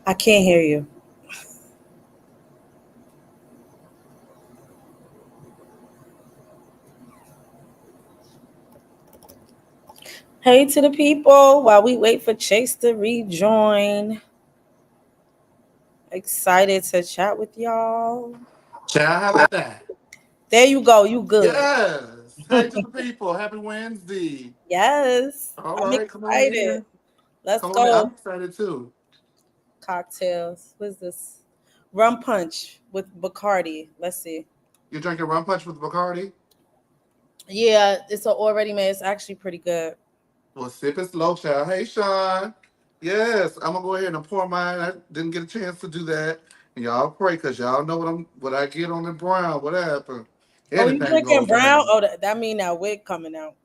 I can't hear you. Hey to the people while we wait for Chase to rejoin. Excited to chat with y'all. Child, how about that? There you go. You good. Yes. Hey to the people. Happy Wednesday. Yes. All I'm right, come on excited. in. Let's Come on in. go. I'm excited too. Cocktails. What's this? Rum punch with Bacardi. Let's see. You're drinking rum punch with Bacardi? Yeah, it's already made. It's actually pretty good. Well, sip it slow, child. Hey, Sean. Yes, I'm gonna go ahead and pour mine. I didn't get a chance to do that. And y'all pray, because y'all know what I get on the brown. What happened? Oh, you Anything drinking goes brown? down. Oh, that mean that wig coming out.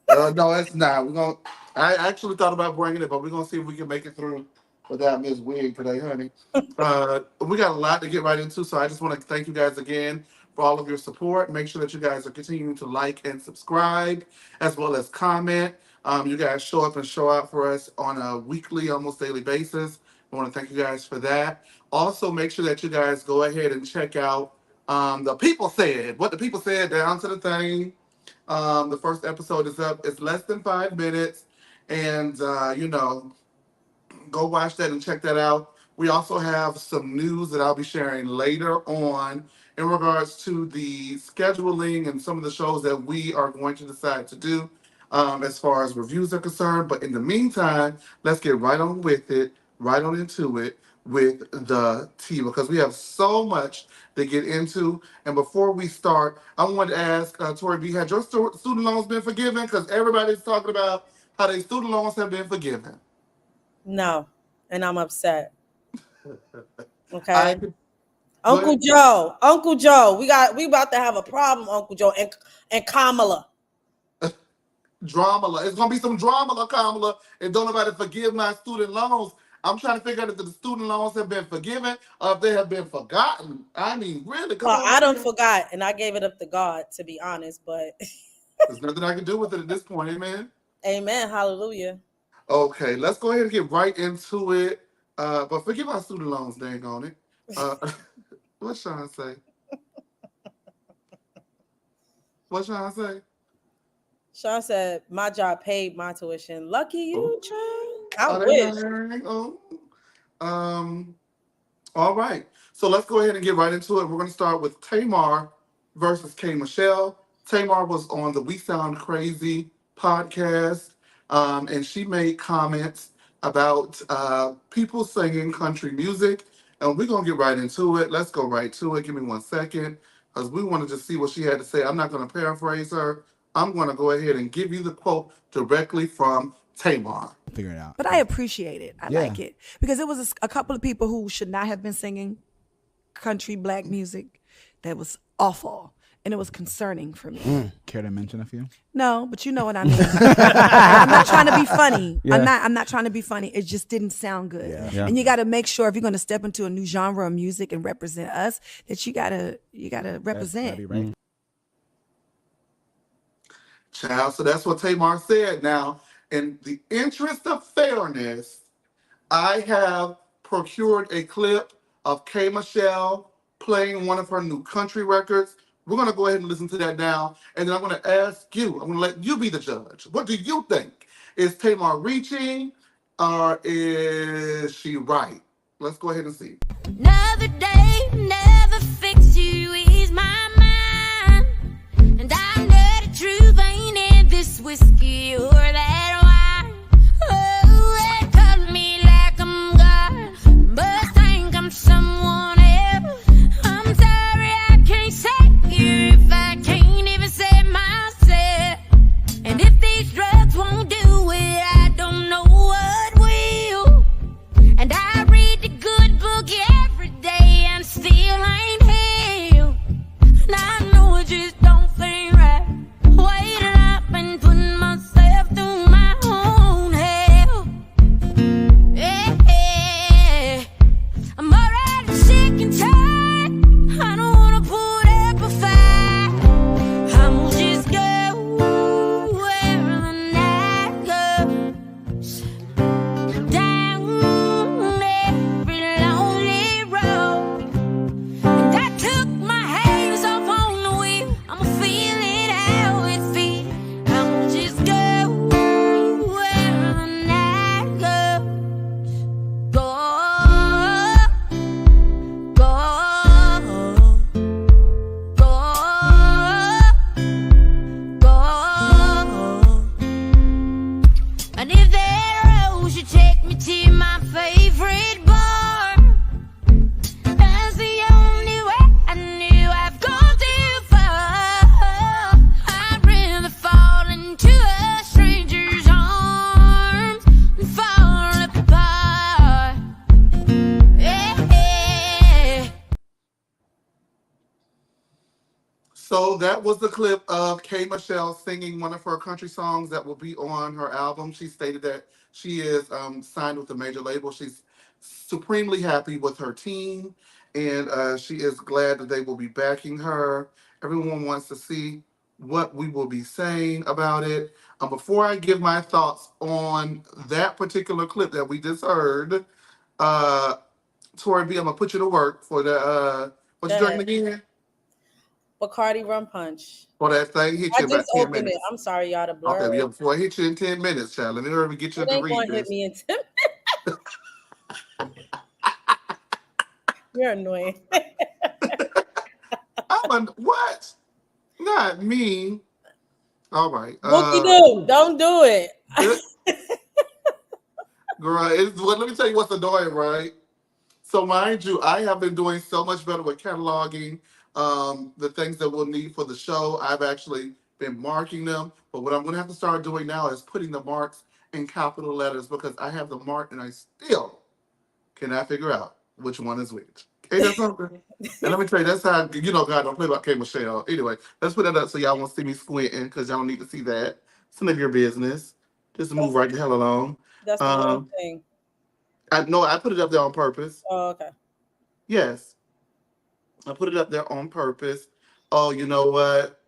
No, it's not. We're gonna. I actually thought about bringing it, but we're gonna see if we can make it through without Miss Wig today, honey. We got a lot to get right into, so I just want to thank you guys again for all of your support. Make sure that you guys are continuing to like and subscribe, as well as comment. You guys show up and show out for us on a weekly, almost daily basis. I want to thank you guys for that. Also, make sure that you guys go ahead and check out the people said. What the people said down to the thing. The first episode is up. It's less than 5 minutes. And, go watch that and check that out. We also have some news that I'll be sharing later on in regards to the scheduling and some of the shows that we are going to decide to do as far as reviews are concerned. But in the meantime, let's get right on with it, right on into it with the tea, because we have so much to get into. And before we start, I wanted to ask Tori B, had your student loans been forgiven? Because everybody's talking about how their student loans have been forgiven. No, and I'm upset. Okay. Uncle Joe, we about to have a problem, Uncle Joe and Kamala. Drama. It's gonna be some drama, Kamala, and don't nobody forgive my student loans. I'm trying to figure out if the student loans have been forgiven or if they have been forgotten. I mean, really? Well, I don't forgot, and I gave it up to God, to be honest. But there's nothing I can do with it at this point. Amen. Amen. Hallelujah. Okay, let's go ahead and get right into it. But forgive our student loans, dang on it. What's Sean say? What's Sean say? Sean said, my job paid my tuition. Lucky you, child. I wish. All right. So let's go ahead and get right into it. We're going to start with Tamar versus K. Michelle. Tamar was on the We Sound Crazy podcast, and she made comments about people singing country music. And we're going to get right into it. Let's go right to it. Give me 1 second, because we want to just see what she had to say. I'm not going to paraphrase her. I'm going to go ahead and give you the quote directly from Tamar. Figure it out. But I appreciate it. I like it. Because it was a couple of people who should not have been singing country black music that was awful. And it was concerning for me. Care to mention a few? No, but you know what I mean. I'm not trying to be funny. Yeah. I'm not trying to be funny. It just didn't sound good. Yeah. And you got to make sure if you're going to step into a new genre of music and represent us, that you gotta represent. That'd be right. Child, so that's what Tamar said. Now, in the interest of fairness, I have procured a clip of K. Michelle playing one of her new country records. We're going to go ahead and listen to that now. And then I'm going to ask you, I'm going to let you be the judge. What do you think? Is Tamar reaching or is she right? Let's go ahead and see. Another day, never fix you, ease my mind. And I know the truth ain't in this whiskey or that wine. Oh, they call me like I'm God, but think I'm someone else. I'm sorry I can't save you if I can't even save myself. And if these drugs won't do it, I don't know what will. And I read the good book every day. So that was the clip of K. Michelle singing one of her country songs that will be on her album. She stated that she is signed with a major label. She's supremely happy with her team, and she is glad that they will be backing her. Everyone wants to see what we will be saying about it. Before I give my thoughts on that particular clip that we just heard, Tori B, I'm gonna put you to work for the what you Go ahead. drinking again? Bacardi rum punch. For that thing hit I you in just about 10 opened it. minutes. I'm sorry, y'all, to blur. Okay, yeah, before I hit you in 10 minutes, child. Let me hurry get you It to ain't read going to hit this. me in 10. You're annoying. What? Not me. All right. Wookie do. Don't do it. Girl, let me tell you what's annoying, right? So mind you, I have been doing so much better with cataloging the things that we'll need for the show. I've actually been marking them, but what I'm going to have to start doing now is putting the marks in capital letters because I have the mark and I still cannot figure out which one is which. Ain't that something? And let me tell you, that's how God don't play about K. Michelle. Anyway, let's put that up so y'all won't see me squinting because y'all don't need to see that. It's none of your business. Just move right the hell along. That's the wrong Um, thing. I put it up there on purpose. Oh, okay. Yes, I put it up there on purpose. Oh, you know what?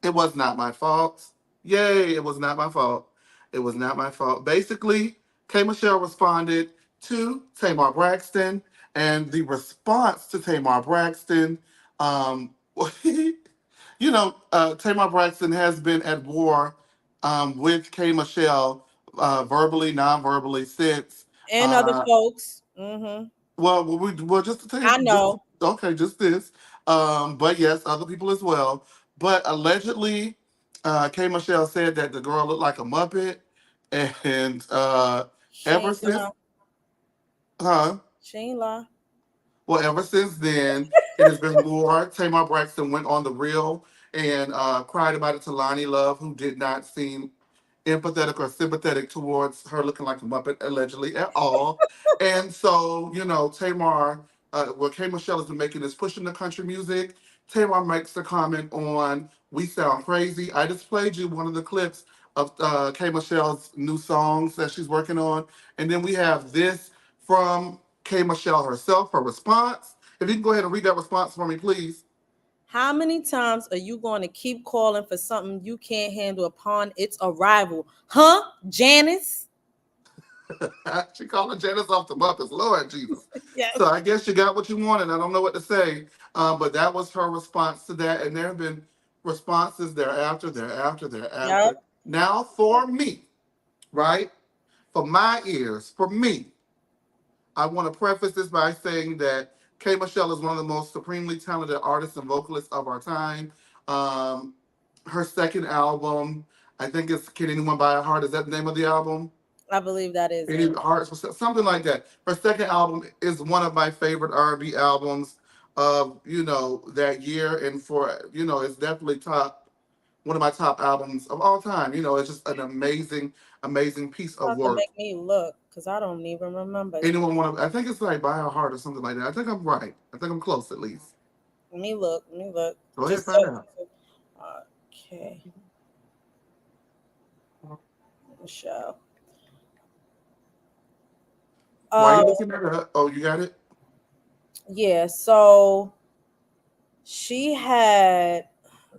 It was not my fault. Yay, it was not my fault. It was not my fault. Basically, K. Michelle responded to Tamar Braxton, and the response to Tamar Braxton, um, Tamar Braxton has been at war with K. Michelle verbally, non-verbally since. And other Uh, folks. Mm-hmm. well, just to tell I you, just know. okay, just this. But yes, other people as well. But allegedly, K. Michelle said that the girl looked like a Muppet, and ever since, Shayla. huh? Shayla. Well, ever since then, it has been war. Tamar Braxton went on the reel and cried about it to Lonnie Love, who did not seem empathetic or sympathetic towards her looking like a Muppet, allegedly, at all. And so, Tamar, K. Michelle has been making this push into country music. Tamar makes a comment on We Sound Crazy. I just played you one of the clips of K. Michelle's new songs that she's working on. And then we have this from K. Michelle herself, her response. If you can go ahead and read that response for me, please. How many times are you going to keep calling for something you can't handle upon its arrival? Huh, Janice? She calling Janice off the Muppets, Lord Jesus. Yes. So I guess you got what you wanted. I don't know what to say, but that was her response to that, and there have been responses thereafter. Yep. Now, for me, right, for my ears, for me, I want to preface this by saying that K. Michelle is one of the most supremely talented artists and vocalists of our time. Um, Her second album, I think it's "Can Anyone Buy a Heart?" Is that the name of the album? I believe that is Any it. Hearts, something like that. Her second album is one of my favorite R&B albums of that year, and it's definitely one of my top albums of all time. It's just an amazing, amazing piece You of have to work. make me look because I don't even remember. Anyone want to? I think it's like "Buy a Heart" or something like that. I think I'm right. I think I'm close at least. Let me look. Go ahead, Just find so. out. Okay. Michelle. Why are you Uh, looking at it? Oh, you got it. yeah. So she had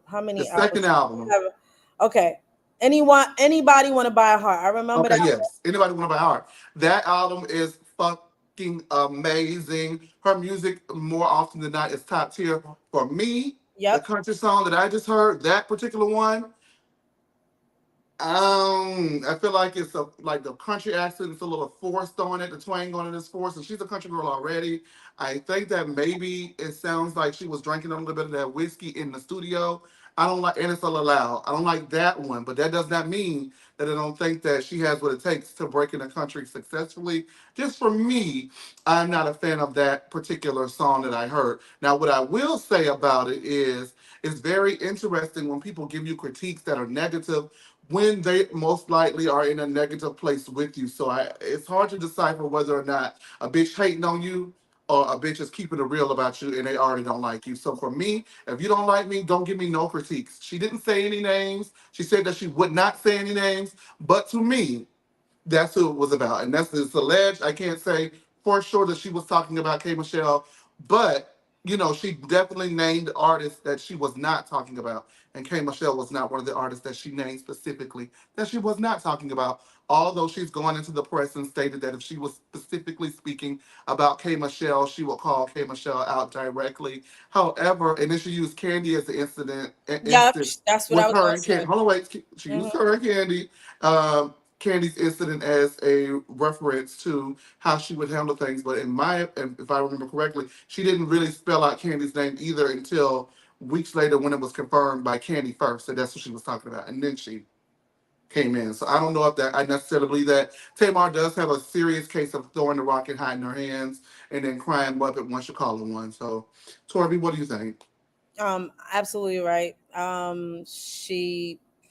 how The many second albums? album. Okay. Anybody want to buy a heart? I remember Okay, that. yes. Anybody want to buy art? That album is fucking amazing. Her music, more often than not, is top tier. For me, the Yep. country song that I just heard, that particular one, I feel like it's like the country accent is a little forced on it. The twang on it is forced, and she's a country girl already. I think that maybe it sounds like she was drinking a little bit of that whiskey in the studio. I don't like, and it's a little loud. I don't like that one, but that does not mean that I don't think that she has what it takes to break in the country successfully. Just for me, I'm not a fan of that particular song that I heard. Now, what I will say about it is, it's very interesting when people give you critiques that are negative when they most likely are in a negative place with you. So it's hard to decipher whether or not a bitch hating on you or a bitch is keeping it real about you and they already don't like you. So for me, if you don't like me, don't give me no critiques. She didn't say any names. She said that she would not say any names. But to me, that's who it was about. And that's it's alleged. I can't say for sure that she was talking about K. Michelle, but she definitely named artists that she was not talking about. And K. Michelle was not one of the artists that she named specifically that she was not talking about. Although she's gone into the press and stated that if she was specifically speaking about K. Michelle, she would call K. Michelle out directly. However, and then she used Candy as the Yep, instance that's what I with was her gonna and Candy. say. Hold on, wait. She used her and Candy. Candy's incident as a reference to how she would handle things. But if I remember correctly, she didn't really spell out Candy's name either until weeks later when it was confirmed by Candy first. So that's what she was talking about. And then she came in. So I don't know if that I necessarily believe that. Tamar does have a serious case of throwing the rock and hiding her hands and then crying Muppet once you call her one. So Torby, what do you think? Absolutely right.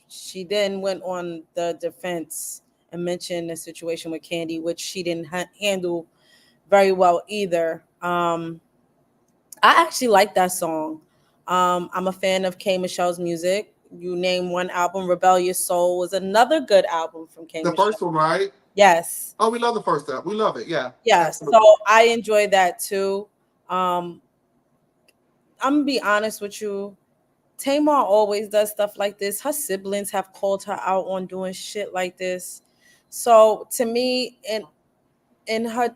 She then went on the defense and mentioned the situation with Candy, which she didn't handle very well either. I actually like that song. I'm a fan of K. Michelle's music. You name one album, Rebellious Soul was another good album from K. The Michelle. first one, right? Yes. Oh, we love the first album. We love it. Yeah. Yes. Absolutely. So I enjoy that too. Um, I'm gonna be honest with you. Tamar always does stuff like this. Her siblings have called her out on doing shit like this. So to me, and her,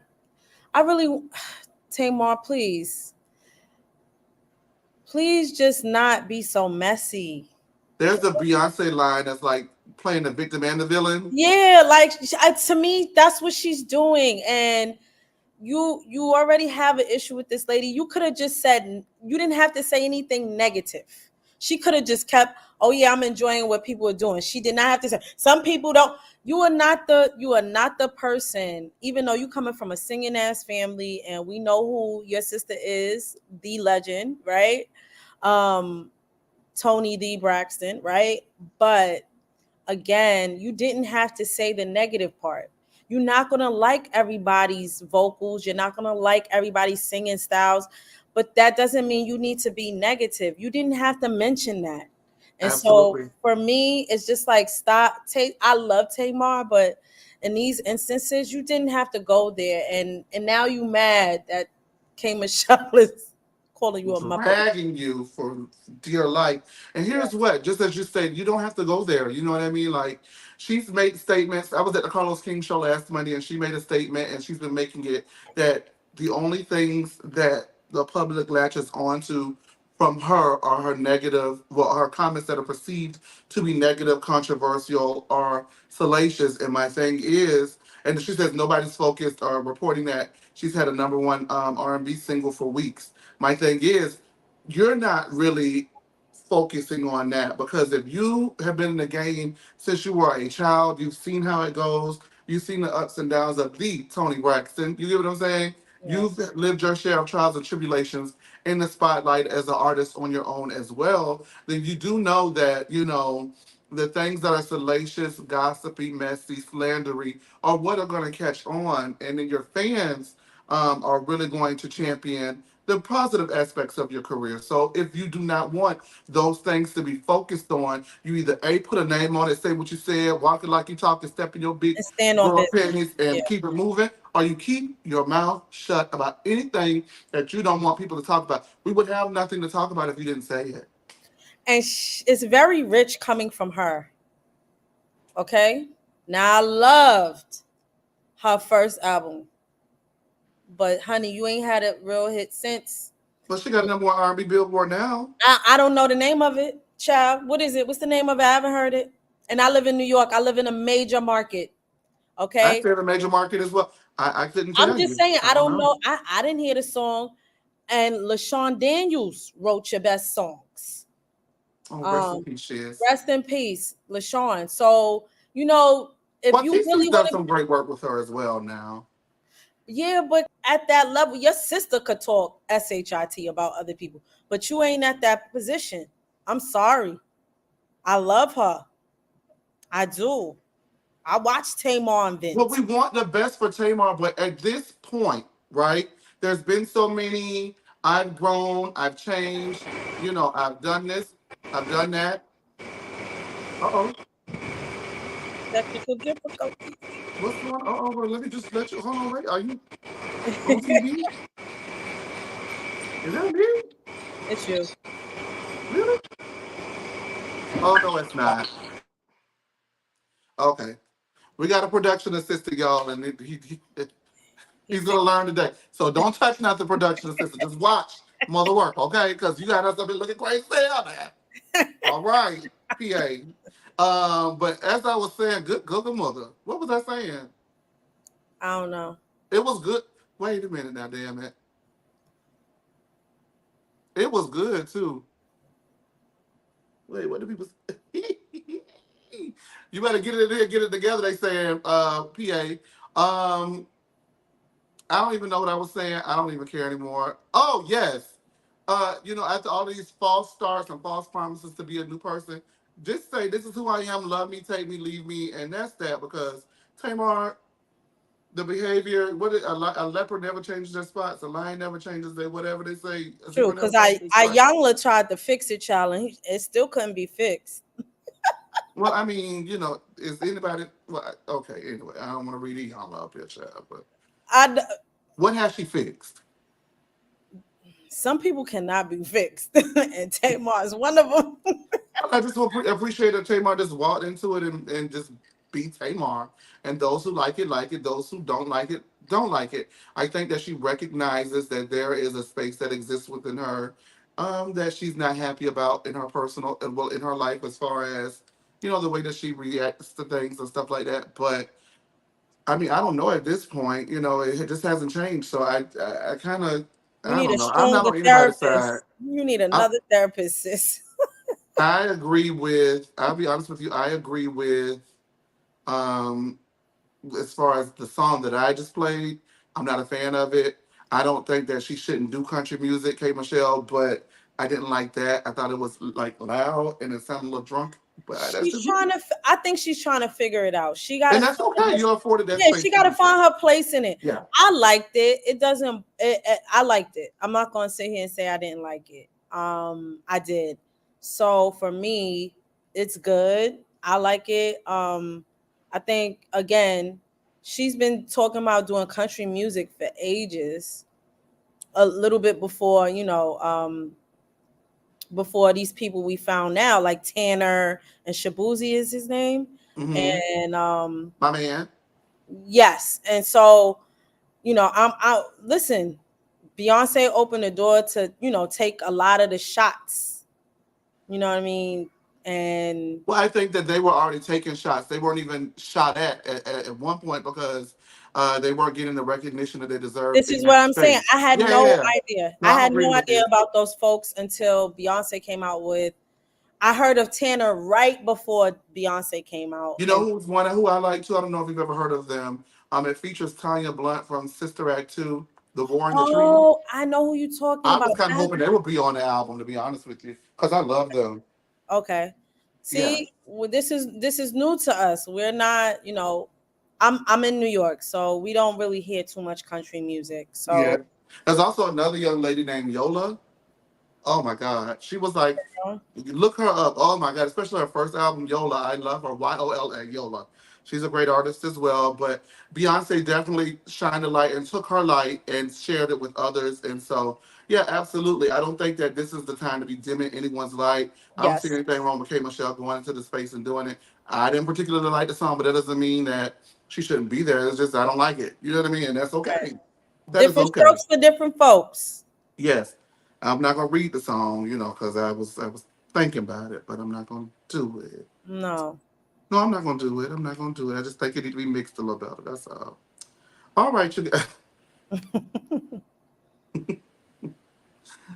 I really, Tamar, please just not be so messy. There's a Beyonce line that's like playing the victim and the villain. Yeah, like to me, that's what she's doing, and you already have an issue with this lady. You could have just said, you didn't have to say anything negative. She could have just kept, oh yeah, I'm enjoying what people are doing. She did not have to say, some people don't. You are not the person, even though you coming from a singing ass family and we know who your sister is, the legend, right? Tony D. Braxton, right? But again, you didn't have to say the negative part. You're not going to like everybody's vocals. You're not going to like everybody's singing styles. But that doesn't mean you need to be negative. You didn't have to mention that. And Absolutely. so for me, it's just like, stop. I love Tamar, but in these instances, you didn't have to go there. And now you mad that K. Michelle is calling you a Muppet. Dragging you for dear life. And here's what, just as you said, you don't have to go there. You know what I mean? Like, she's made statements. I was at the Carlos King show last Monday, and she made a statement, and she's been making it that the only things that the public latches onto from her are her negative, well, her comments that are perceived to be negative, controversial, or salacious. And my thing is, and she says nobody's focused or reporting that she's had a number one R&B single for weeks. My thing is, you're not really focusing on that, because if you have been in the game since you were a child, you've seen how it goes, you've seen the ups and downs of the Tony Braxton. You get what I'm saying? Yeah. You've lived your share of trials and tribulations in the spotlight as an artist on your own as well. Then you do know that, the things that are salacious, gossipy, messy, slandery are what are going to catch on. And then your fans are really going to champion the positive aspects of your career. So if you do not want those things to be focused on, you either A, put a name on it, say what you said, walk it like you talk, and step in your big and stand on girl business. panties and keep it moving, or you keep your mouth shut about anything that you don't want people to talk about. We would have nothing to talk about if you didn't say it. And it's very rich coming from her. Okay? Now, I loved her first album. But, honey, you ain't had a real hit since. But she got a number one R&B Billboard now. I don't know the name of it, child. What is it? What's the name of it? I haven't heard it. And I live in New York. I live in a major market. Okay? I stay in a major market as well. I couldn't tell you. I'm just saying, I don't know. I didn't hear the song. And LaShawn Daniels wrote your best songs. Oh, rest in peace, Shiz. Rest in peace, LaShawn. So, if you really done some great work with her as well now. Yeah, but at that level, your sister could talk SHIT about other people, but you ain't at that position. I'm sorry. I love her. I do. I watch Tamar and Vince. Well, we want the best for Tamar, but at this point, right, there's been so many. I've grown. I've changed. I've done this. I've done that. Uh-oh. Technical difficulties. What's going on? Uh-oh, let me just let you. Hold on, wait. Are you on TV? Is that me? It's you. Really? Oh, no, it's not. Okay. We got a production assistant, y'all, and he's going to learn today. So don't touch not the production assistant. Just watch mother work, okay? Because you got us up here looking crazy out there. All right, PA. But as I was saying, good mother. What was I saying? I don't know. It was good. Wait a minute now, damn it. It was good, too. Wait, what do people say? You better get it in here, get it together, they saying, PA. I don't even know what I was saying. I don't even care anymore. Oh, yes. After all these false starts and false promises to be a new person, just say, this is who I am, love me, take me, leave me, and that's that, because Tamar, the behavior, a leopard never changes their spots, a lion never changes their whatever they say. True, because Ayala tried to fix it, child, and it still couldn't be fixed. Well, I mean, is anybody? Well, okay. Anyway, I don't want to read Ayala up here, child. But what has she fixed? Some people cannot be fixed, and Tamar is one of them. I just appreciate that Tamar just walked into it and just be Tamar. And those who like it. Those who don't like it, don't like it. I think that she recognizes that there is a space that exists within her that she's not happy about in her personal, in her life, as far as the way that she reacts to things and stuff like that. But I mean, I don't know at this point. It just hasn't changed. So I kind of. You need don't a know. I'm not stronger on anybody's side. therapist. You need another therapist, sis. I agree with. I'll be honest with you. I agree with. As far as the song that I just played, I'm not a fan of it. I don't think that she shouldn't do country music, K. Michelle, but I didn't like that. I thought it was like loud and it sounded a little drunk. But she's trying to. I think she's trying to figure it out. She got. And that's okay. You afforded that. Yeah, she got to find her place in it. Yeah, I liked it. It doesn't. I liked it. I'm not gonna sit here and say I didn't like it. I did. So for me, it's good. I like it. I think again, she's been talking about doing country music for ages. A little bit before, before these people we found now, like Tanner and Shabuzi is his name. Mm-hmm. And my man. Yes. And so, I'm out. Listen, Beyonce opened the door to, take a lot of the shots. You know what I mean? And well, I think that they were already taking shots. They weren't even shot at one point because they weren't getting the recognition that they deserved. This is what I'm saying. I had no idea. No, I had no idea about those folks until Beyonce came out with. I heard of Tanner right before Beyonce came out. You know who's one who I like too? I don't know if you've ever heard of them. It features Tanya Blunt from Sister Act 2, The War in the Tree. Oh, I know who you're talking about. I was kind of hoping they would be on the album, to be honest with you, because I love them. Okay. See, well, this is new to us. We're not, I'm in New York, so we don't really hear too much country music. So yeah. There's also another young lady named Yola. Oh my God. She was like, look her up. Oh my God. Especially her first album, Yola. I love her. Yola. Yola. She's a great artist as well. But Beyonce definitely shined a light and took her light and shared it with others. And so, yeah, absolutely. I don't think that this is the time to be dimming anyone's light. I don't see anything wrong with K. Michelle going into the space and doing it. I didn't particularly like the song, but that doesn't mean that she shouldn't be there. It's just I don't like it. You know what I mean? And that's okay. That different strokes for different folks. Yes. I'm not gonna read the song, because I was thinking about it, but I'm not gonna do it. No, I'm not gonna do it. I'm not gonna do it. I just think it needs to be mixed a little better. That's all. All right, you guys.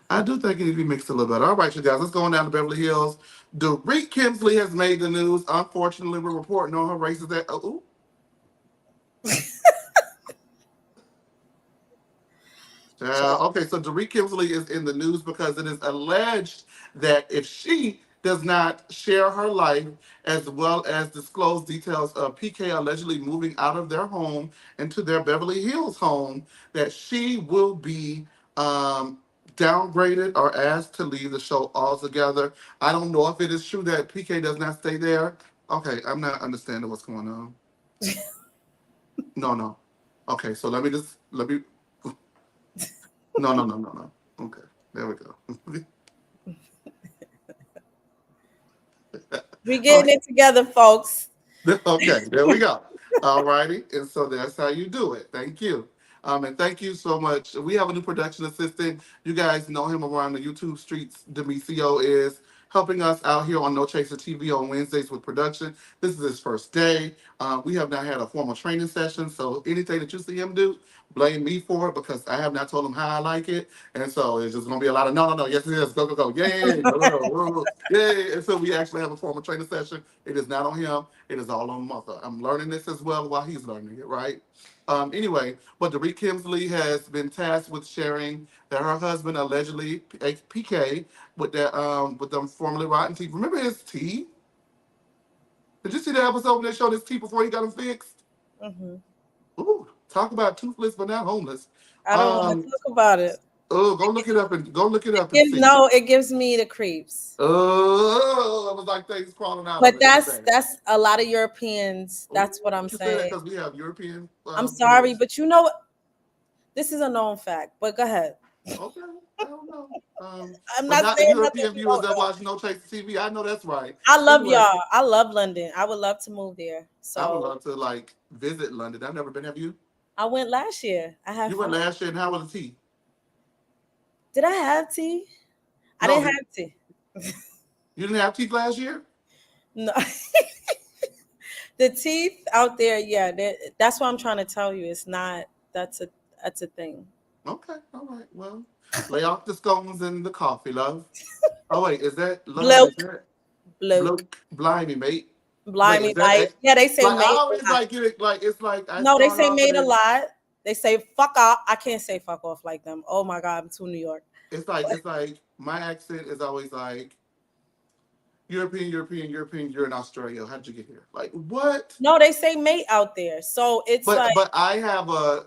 I do think it needs to be mixed a little better. All right, you guys. Let's go on down to Beverly Hills. Dorit Kemsley has made the news. Unfortunately, we're reporting on her races that. Oh. Okay, so Dorit Kemsley is in the news because it is alleged that if she does not share her life, as well as disclose details of PK allegedly moving out of their home into their Beverly Hills home, that she will be downgraded or asked to leave the show altogether. I don't know if it is true that PK does not stay there. Okay, I'm not understanding what's going on. No. Okay, so let me. No. Okay, there we go. We getting it together, folks. Okay, there we go. All righty. And so that's how you do it. Thank you. And thank you so much. We have a new production assistant. You guys know him around the YouTube streets. Demisio is helping us out here on No Chaser TV on Wednesdays with production. This is his first day. We have not had a formal training session, so anything that you see him do, blame me for it, because I have not told him how I like it. And so it's just going to be a lot of no, yes it is, go, yay, yay. And so we actually have a formal training session. It is not on him. It is all on Martha. I'm learning this as well while he's learning it, right? Anyway, but Dorit Kemsley has been tasked with sharing that her husband allegedly PK with them formerly rotten teeth. Remember his teeth? Did you see the episode when they showed his teeth before he got them fixed? Mm-hmm. Ooh, talk about toothless but not homeless. I don't want to talk about it. Oh, go look it up and see. No, it gives me the creeps. Oh, it was like things crawling out. But that's a lot of Europeans. That's what I'm saying. Because we have European. I'm sorry, but you know what? This is a known fact. But go ahead. Okay, I don't know. I'm not saying the European viewers that watch No Chaser TV. I know that's right. I love y'all. I love London. I would love to move there. So I would love to visit London. I've never been. Have you? I went last year. You went last year, and how was the tea? Did I have tea? I didn't have tea. You didn't have teeth last year? No. The teeth out there, yeah. That's what I'm trying to tell you. It's not. That's a thing. Okay, all right. Well, lay off the scones and the coffee, love. Oh wait, is that bloke? Blimey, mate. Blimey, yeah, they say mate. I always get it. It's like no, they say mate a lot. They say fuck off. I can't say fuck off like them. Oh my God, I'm too New York. It's like my accent is always like European. You're in Australia. How did you get here? Like what? No, they say mate out there. So it's but I have a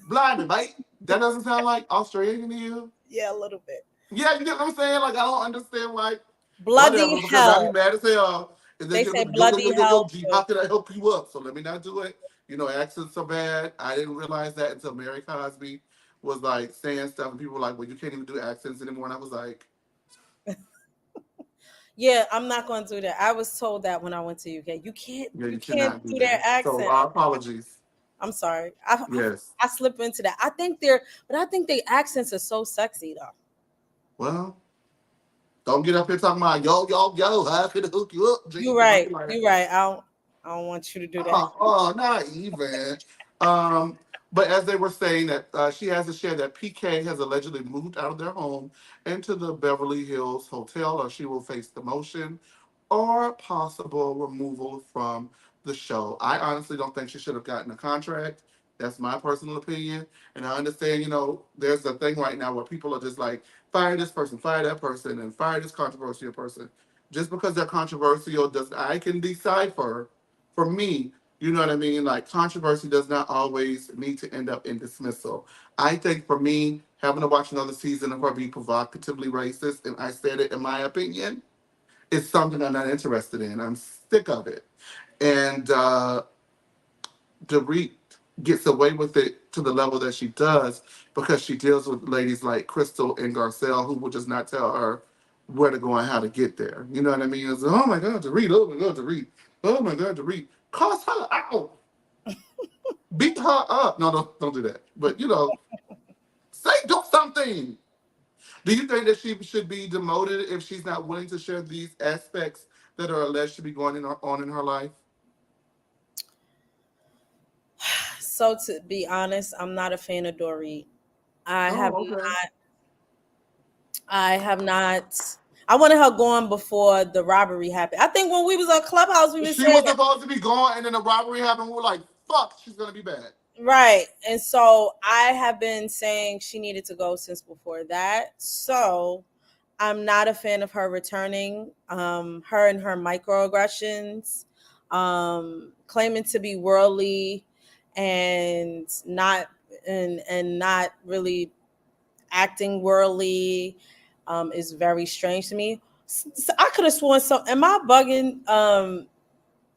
blimey, mate. That doesn't sound like Australian to you? Yeah, a little bit. Yeah, you get what I'm saying? Like I don't understand why. Bloody hell. I'm mad as hell. They say bloody hell. How can I help you up? So let me not do it. Accents are bad. I didn't realize that until Mary Cosby was like saying stuff, and people were like, "Well, you can't even do accents anymore." And I was like, "Yeah, I'm not going to do that." I was told that when I went to UK. You can't. Yeah, you can't do their accent. So our apologies. I'm sorry. I slip into that. I think their accents are so sexy though. Well, don't get up here talking about yo. How could I hook you up? You're right. You're right. I don't want you to do that. Oh, not even. But as they were saying that she has to share that PK has allegedly moved out of their home into the Beverly Hills hotel, or she will face demotion or possible removal from the show. I honestly don't think she should have gotten a contract. That's my personal opinion. And I understand, there's a thing right now where people are just like, fire this person, fire that person, and fire this controversial person. Just because they're controversial, I can decipher, for me, you know what I mean? Like, controversy does not always need to end up in dismissal. I think for me, having to watch another season of her be provocatively racist, and I said it in my opinion, is something I'm not interested in. I'm sick of it. And Dorit gets away with it to the level that she does because she deals with ladies like Crystal and Garcia, who will just not tell her where to go and how to get there. You know what I mean? It's, oh my God, Dorit, oh my God, Dorit, oh my God, Dorit. Cuss her out. Beat her up. No, don't do that. But, do something. Do you think that she should be demoted if she's not willing to share these aspects that are alleged to be going on in her life? So to be honest, I'm not a fan of Dorit. I have not. I wanted her gone before the robbery happened. I think when we was on Clubhouse, we was saying she was supposed to be gone, and then the robbery happened. We were like, "Fuck, she's gonna be bad." Right, and so I have been saying she needed to go since before that. So I'm not a fan of her returning. Her and her microaggressions, claiming to be worldly and not really acting worldly, is very strange to me. So I could have sworn so. Am I bugging?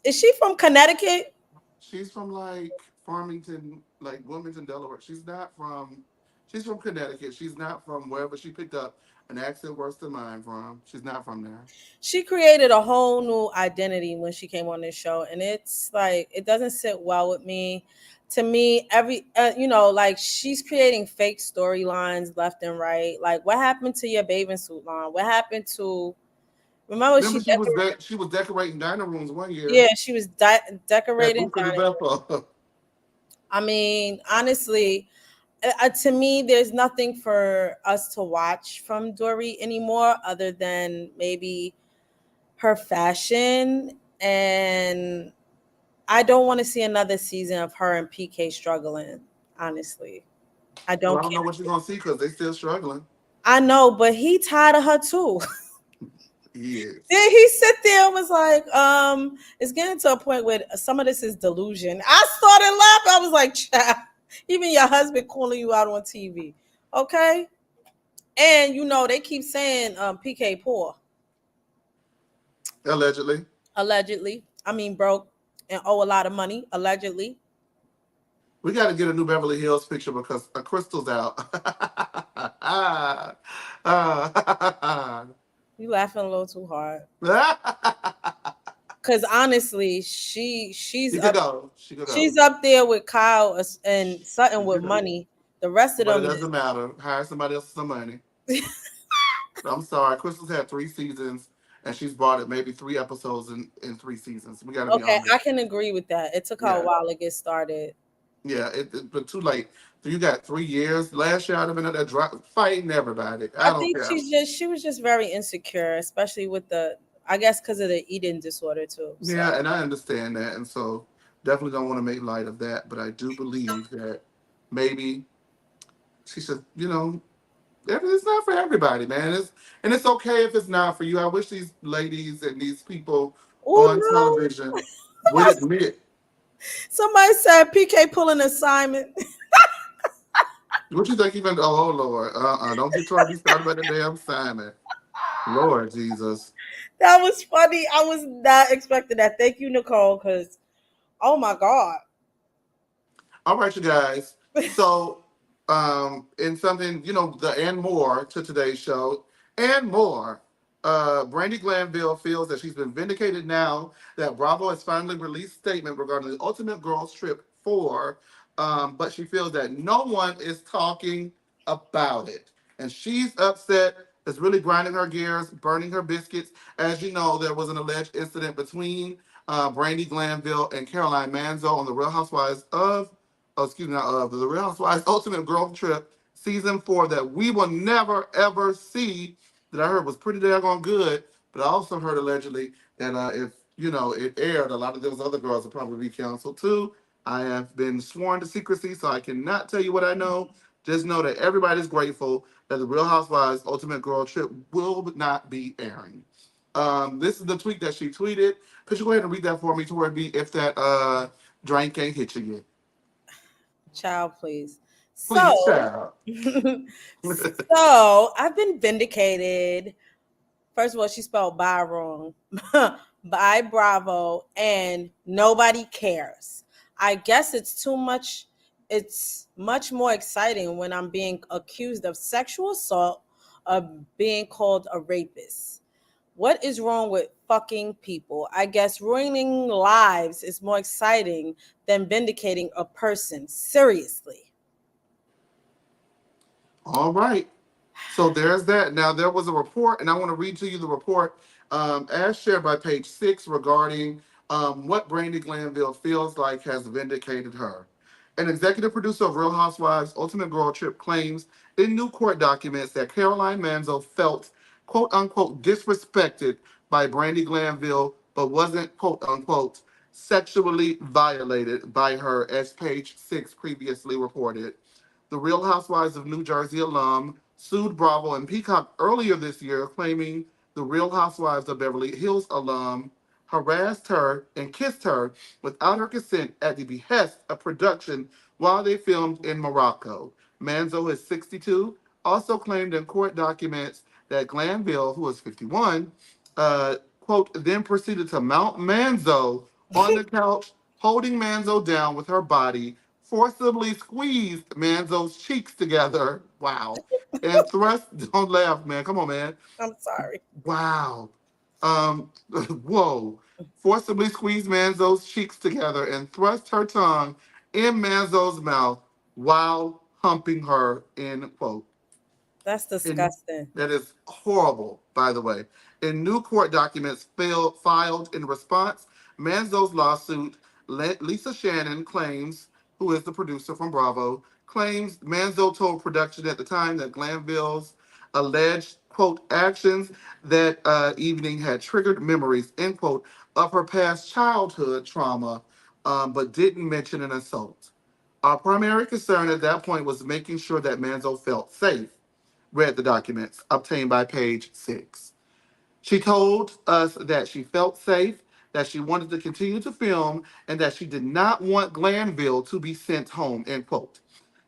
Is she from Connecticut? She's from like Farmington, like Wilmington, Delaware. She's from Connecticut. She's not from wherever she picked up an accent worse than mine from. She's not from there. She created a whole new identity when she came on this show, and it's like it doesn't sit well with me. To me, every like she's creating fake storylines left and right. Like, what happened to your bathing suit line? What happened to? Remember, Remember, she was decorating diner rooms one year yeah, she was at decorating. Buca de Beppo. I mean, honestly, to me, there's nothing for us to watch from Dorit anymore, other than maybe her fashion. And I don't want to see another season of her and PK struggling. Honestly, I Well, don't I don't know care. what you're gonna see because they still struggling. I know, but he tired of her too. Yes. Then he sit there and was like, it's getting to a point where some of this is delusion. I started laughing. I was like, child, even your husband calling you out on TV. Okay. And they keep saying PK poor. Allegedly. Allegedly. I mean broke and owe a lot of money, allegedly. We got to get a new Beverly Hills picture because Crystal's out. You laughing a little too hard. Cause honestly, she's She could up go. She could go. she's up there with Kyle and Sutton with money. The rest of But it them doesn't matter. Hire somebody else with some money. I'm sorry. Crystal's had 3 seasons and she's brought it maybe 3 episodes in 3 seasons. We got to be okay, honest. I can agree with that. It took her a Yeah. while to get started. Yeah, but too late. So you got 3 years. Last year I'd have been at that drop fighting everybody. I I don't think care. she was just very insecure, especially with I guess because of the eating disorder too. So. Yeah, and I understand that, and so definitely don't want to make light of that. But I do believe that maybe she should, it's not for everybody, man. It's okay if it's not for you. I wish these ladies and these people Oh on no! television would admit. Somebody said PK pulling assignment. What you think even? Oh Lord, don't get trying to be started about the damn Simon. Lord Jesus. That was funny. I was not expecting that. Thank you, Nicole, because oh my God. All right, you guys. So, in something, the and more to today's show, and more, Brandi Glanville feels that she's been vindicated now that Bravo has finally released a statement regarding the Ultimate Girls Trip 4, but she feels that no one is talking about it. And she's upset. It's really grinding her gears, burning her biscuits. As you know, there was an alleged incident between Brandi Glanville and Caroline Manzo on the Real Housewives of the Real Housewives Ultimate Girl Trip season 4 that we will never ever see. That I heard was pretty daggone good, but I also heard allegedly that if it aired, a lot of those other girls would probably be canceled too. I have been sworn to secrecy, so I cannot tell you what I know. Just know that everybody's grateful that the Real Housewives Ultimate Girl Trip will not be airing. This is the tweet that she tweeted. Could you go ahead and read that for me, Tori B, if that drink ain't hit you yet? Child, please. Please, So, child. so I've been vindicated. First of all, she spelled by wrong. By Bravo, and nobody cares. I guess it's too much. It's much more exciting when I'm being accused of sexual assault, of being called a rapist. What is wrong with fucking people? I guess ruining lives is more exciting than vindicating a person. Seriously. All right. So there's that. Now, there was a report, and I want to read to you the report as shared by Page 6 regarding what Brandi Glanville feels like has vindicated her. An executive producer of Real Housewives Ultimate Girl Trip claims in new court documents that Caroline Manzo felt, quote unquote, disrespected by Brandi Glanville, but wasn't, quote unquote, sexually violated by her, as Page 6 previously reported. The Real Housewives of New Jersey alum sued Bravo and Peacock earlier this year, claiming the Real Housewives of Beverly Hills alum harassed her and kissed her without her consent at the behest of production while they filmed in Morocco. Manzo is 62, also claimed in court documents that Glanville, who is 51, quote, then proceeded to mount Manzo on the couch, holding Manzo down with her body, forcibly squeezed Manzo's cheeks together. Wow. And thrust, don't laugh, man. Come on, man. I'm sorry. Wow. Whoa. Forcibly squeezed Manzo's cheeks together and thrust her tongue in Manzo's mouth while humping her, end quote. That's In, disgusting. that is horrible, by the way. In new court documents filed in response, Manzo's lawsuit, Lisa Shannon claims, who is the producer from Bravo, claims Manzo told production at the time that Glanville's alleged, quote, actions that evening had triggered memories, end quote, of her past childhood trauma, but didn't mention an assault. Our primary concern at that point was making sure that Manzo felt safe, read the documents obtained by page 6. She told us that she felt safe, that she wanted to continue to film, and that she did not want Glanville to be sent home, end quote.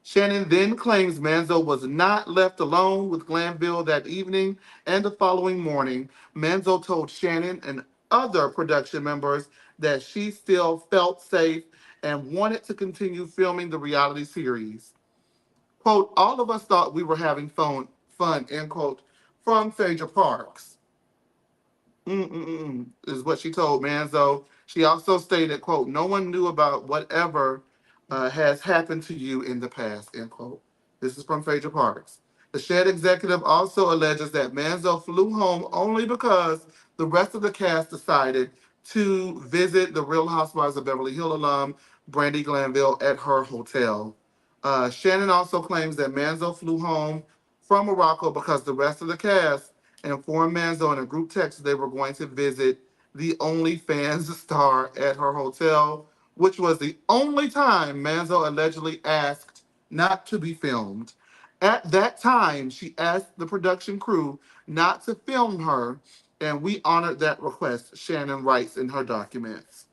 Shannon then claims Manzo was not left alone with Glanville that evening and the following morning. Manzo told Shannon and other production members that she still felt safe and wanted to continue filming the reality series. Quote, all of us thought we were having fun, end quote, from Phaedra Parks. Is what she told Manzo. She also stated, quote, no one knew about whatever has happened to you in the past, end quote. This is from Phaedra Parks. The Shed executive also alleges that Manzo flew home only because the rest of the cast decided to visit the Real Housewives of Beverly Hills alum Brandi Glanville at her hotel. Shannon also claims that Manzo flew home from Morocco because the rest of the cast informed Manzo in a group text they were going to visit the OnlyFans star at her hotel, which was the only time Manzo allegedly asked not to be filmed. At that time, she asked the production crew not to film her, and we honored that request, Shannon writes in her documents.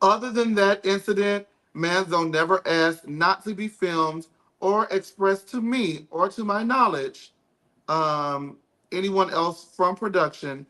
Other than that incident, Manzo never asked not to be filmed or expressed to me or to my knowledge um, anyone else from production,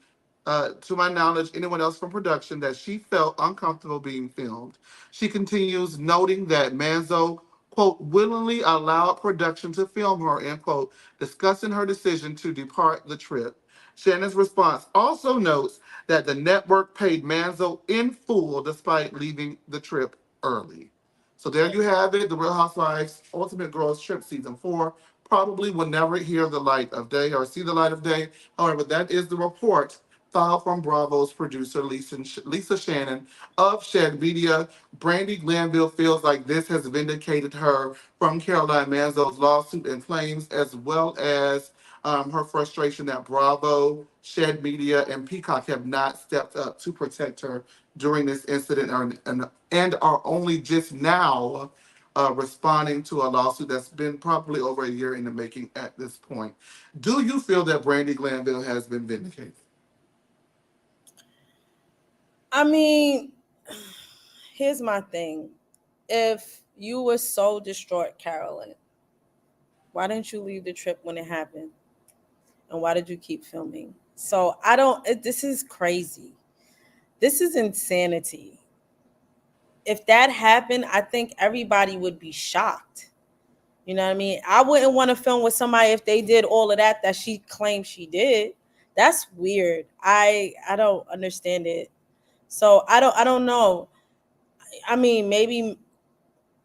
to my knowledge, anyone else from production that she felt uncomfortable being filmed. She continues, noting that Manzo, quote, willingly allowed production to film her, end quote, discussing her decision to depart the trip. Shannon's response also notes that the network paid Manzo in full despite leaving the trip early. So there you have it, The Real Housewives Ultimate Girls Trip Season 4 probably will never hear the light of day or see the light of day. However, that is the report filed from Bravo's producer, Lisa Shannon of Shed Media. Brandi Glanville feels like this has vindicated her from Caroline Manzo's lawsuit and claims, as well as her frustration that Bravo, Shed Media, and Peacock have not stepped up to protect her during this incident and are only just now responding to a lawsuit that's been probably over a year in the making at this point. Do you feel that Brandi Glanville has been vindicated? I mean, here's my thing. If you were so distraught, Carolyn, why didn't you leave the trip when it happened? And why did you keep filming? So I don't, this is crazy. This is insanity. If that happened, I think everybody would be shocked. You know what I mean? I wouldn't want to film with somebody if they did all of that she claimed she did. That's weird. I don't understand it. So I don't know. I mean, maybe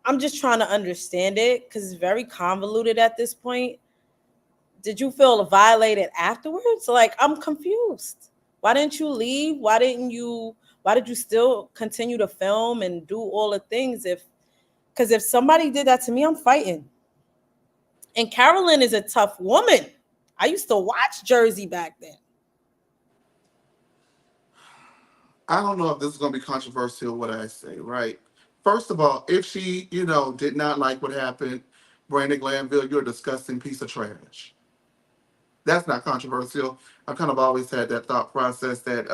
I'm just trying to understand it because it's very convoluted at this point. Did you feel violated afterwards? Like, I'm confused. Why didn't you leave? Why did you still continue to film and do all the things? Because if somebody did that to me, I'm fighting. And Carolyn is a tough woman. I used to watch Jersey back then. I don't know if this is going to be controversial, what I say, right? First of all, if she, did not like what happened, Brandi Glanville, you're a disgusting piece of trash. That's not controversial. I've kind of always had that thought process that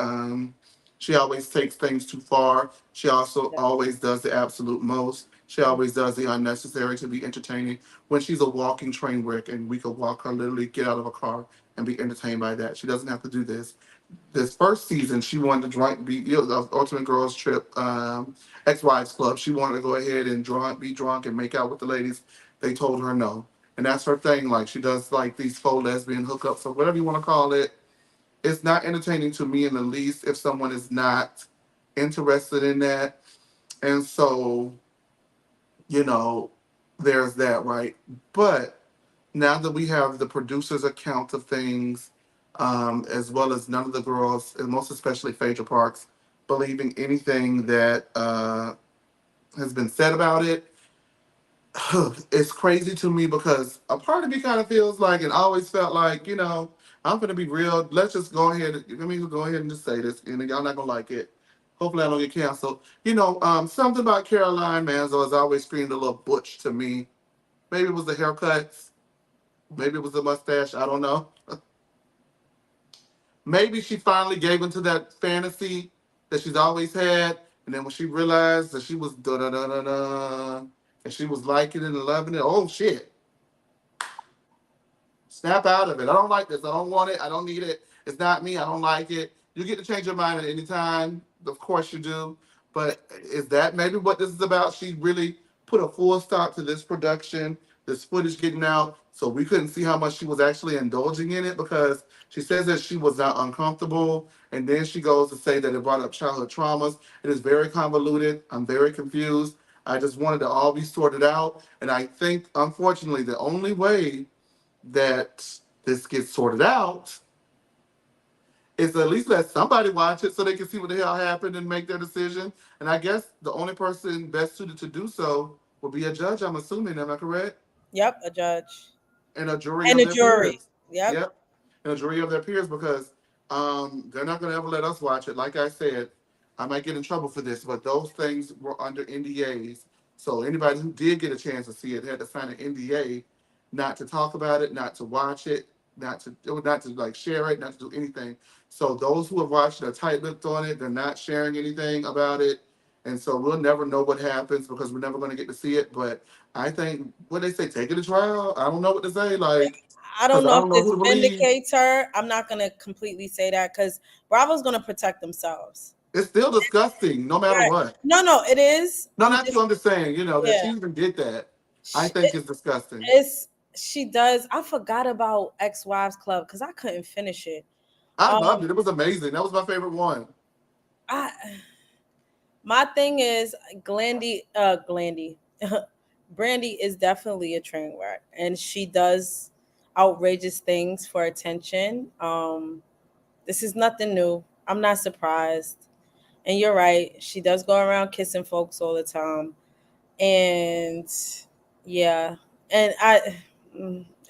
she always takes things too far. She also always does the absolute most. She always does the unnecessary to be entertaining when she's a walking train wreck and we could walk her, literally get out of a car and be entertained by that. She doesn't have to do this. This first season, she wanted to the Ultimate Girls Trip, ex-wives club. She wanted to go ahead and be drunk and make out with the ladies. They told her no. And that's her thing. Like, she does like these faux lesbian hookups or whatever you want to call it. It's not entertaining to me in the least if someone is not interested in that. And so, you know, there's that, right? But now that we have the producer's account of things, as well as none of the girls, and most especially Phaedra Parks, believing anything that has been said about it, it's crazy to me because a part of me kind of feels like and always felt like, I'm gonna be real. Let's just go ahead. Let me go ahead and just say this, and y'all not gonna like it. Hopefully, I don't get canceled. Something about Caroline Manzo has always screamed a little butch to me. Maybe it was the haircuts. Maybe it was the mustache. I don't know. Maybe she finally gave into that fantasy that she's always had, and then when she realized that she was da da da da da, and she was liking it and loving it, oh shit! Snap out of it. I don't like this. I don't want it. I don't need it. It's not me. I don't like it. You get to change your mind at any time. Of course you do. But is that maybe what this is about? She really put a full stop to this production, this footage getting out, so we couldn't see how much she was actually indulging in it because she says that she was not uncomfortable. And then she goes to say that it brought up childhood traumas. It is very convoluted. I'm very confused. I just wanted to all be sorted out. And I think, unfortunately, the only way that this gets sorted out is to at least let somebody watch it so they can see what the hell happened and make their decision. And I guess the only person best suited to do so would be a judge, I'm assuming. Am I correct? Yep, a judge. And a jury And of a their jury. peers. Yep. And a jury of their peers because they're not going to ever let us watch it. Like I said, I might get in trouble for this, but those things were under NDAs. So anybody who did get a chance to see it had to sign an NDA not to talk about it, not to watch it, not to like share it, not to do anything. So those who have watched it are tight-lipped on it. They're not sharing anything about it. And so we'll never know what happens because we're never going to get to see it. But I think, what they say, take it to trial. I don't know what to say. Like, I don't because I know don't if know this who to believe. vindicates her. I'm not going to completely say that because Bravo's going to protect themselves. It's still disgusting, no matter Right. what. No, it is. No, not you. I'm just saying, that Yeah. she even did that. I think it's disgusting. She does. I forgot about Ex-Wives Club because I couldn't finish it. I loved it. It was amazing. That was my favorite one. My thing is Brandi is definitely a train wreck, and she does outrageous things for attention. This is nothing new. I'm not surprised. And you're right. She does go around kissing folks all the time. And yeah. And I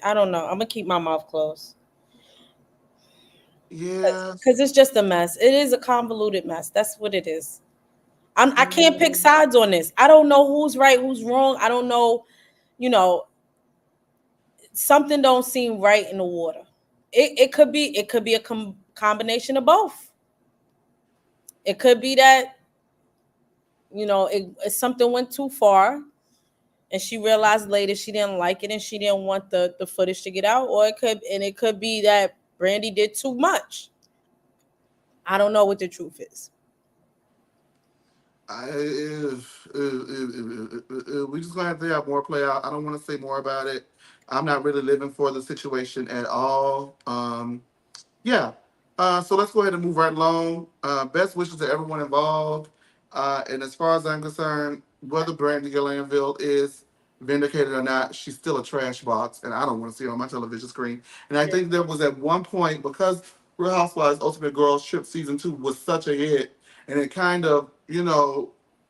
don't know. I'm gonna keep my mouth closed. Yeah. Because it's just a mess. It is a convoluted mess. That's what it is. I can't pick sides on this. I don't know who's right, who's wrong. I don't know. Something don't seem right in the water. It could be a combination of both. It could be that something went too far, and she realized later she didn't like it and she didn't want the footage to get out, or it could be that Brandi did too much. I don't know what the truth is. We just gonna have to have more play out. I don't want to say more about it. I'm not really living for the situation at all. Yeah. So let's go ahead and move right along. Best wishes to everyone involved. And as far as I'm concerned, whether Brandi Glanville is vindicated or not, she's still a trash box, and I don't want to see her on my television screen. And I think there was at one point, because Real Housewives Ultimate Girls Trip Season 2 was such a hit, and it kind of, it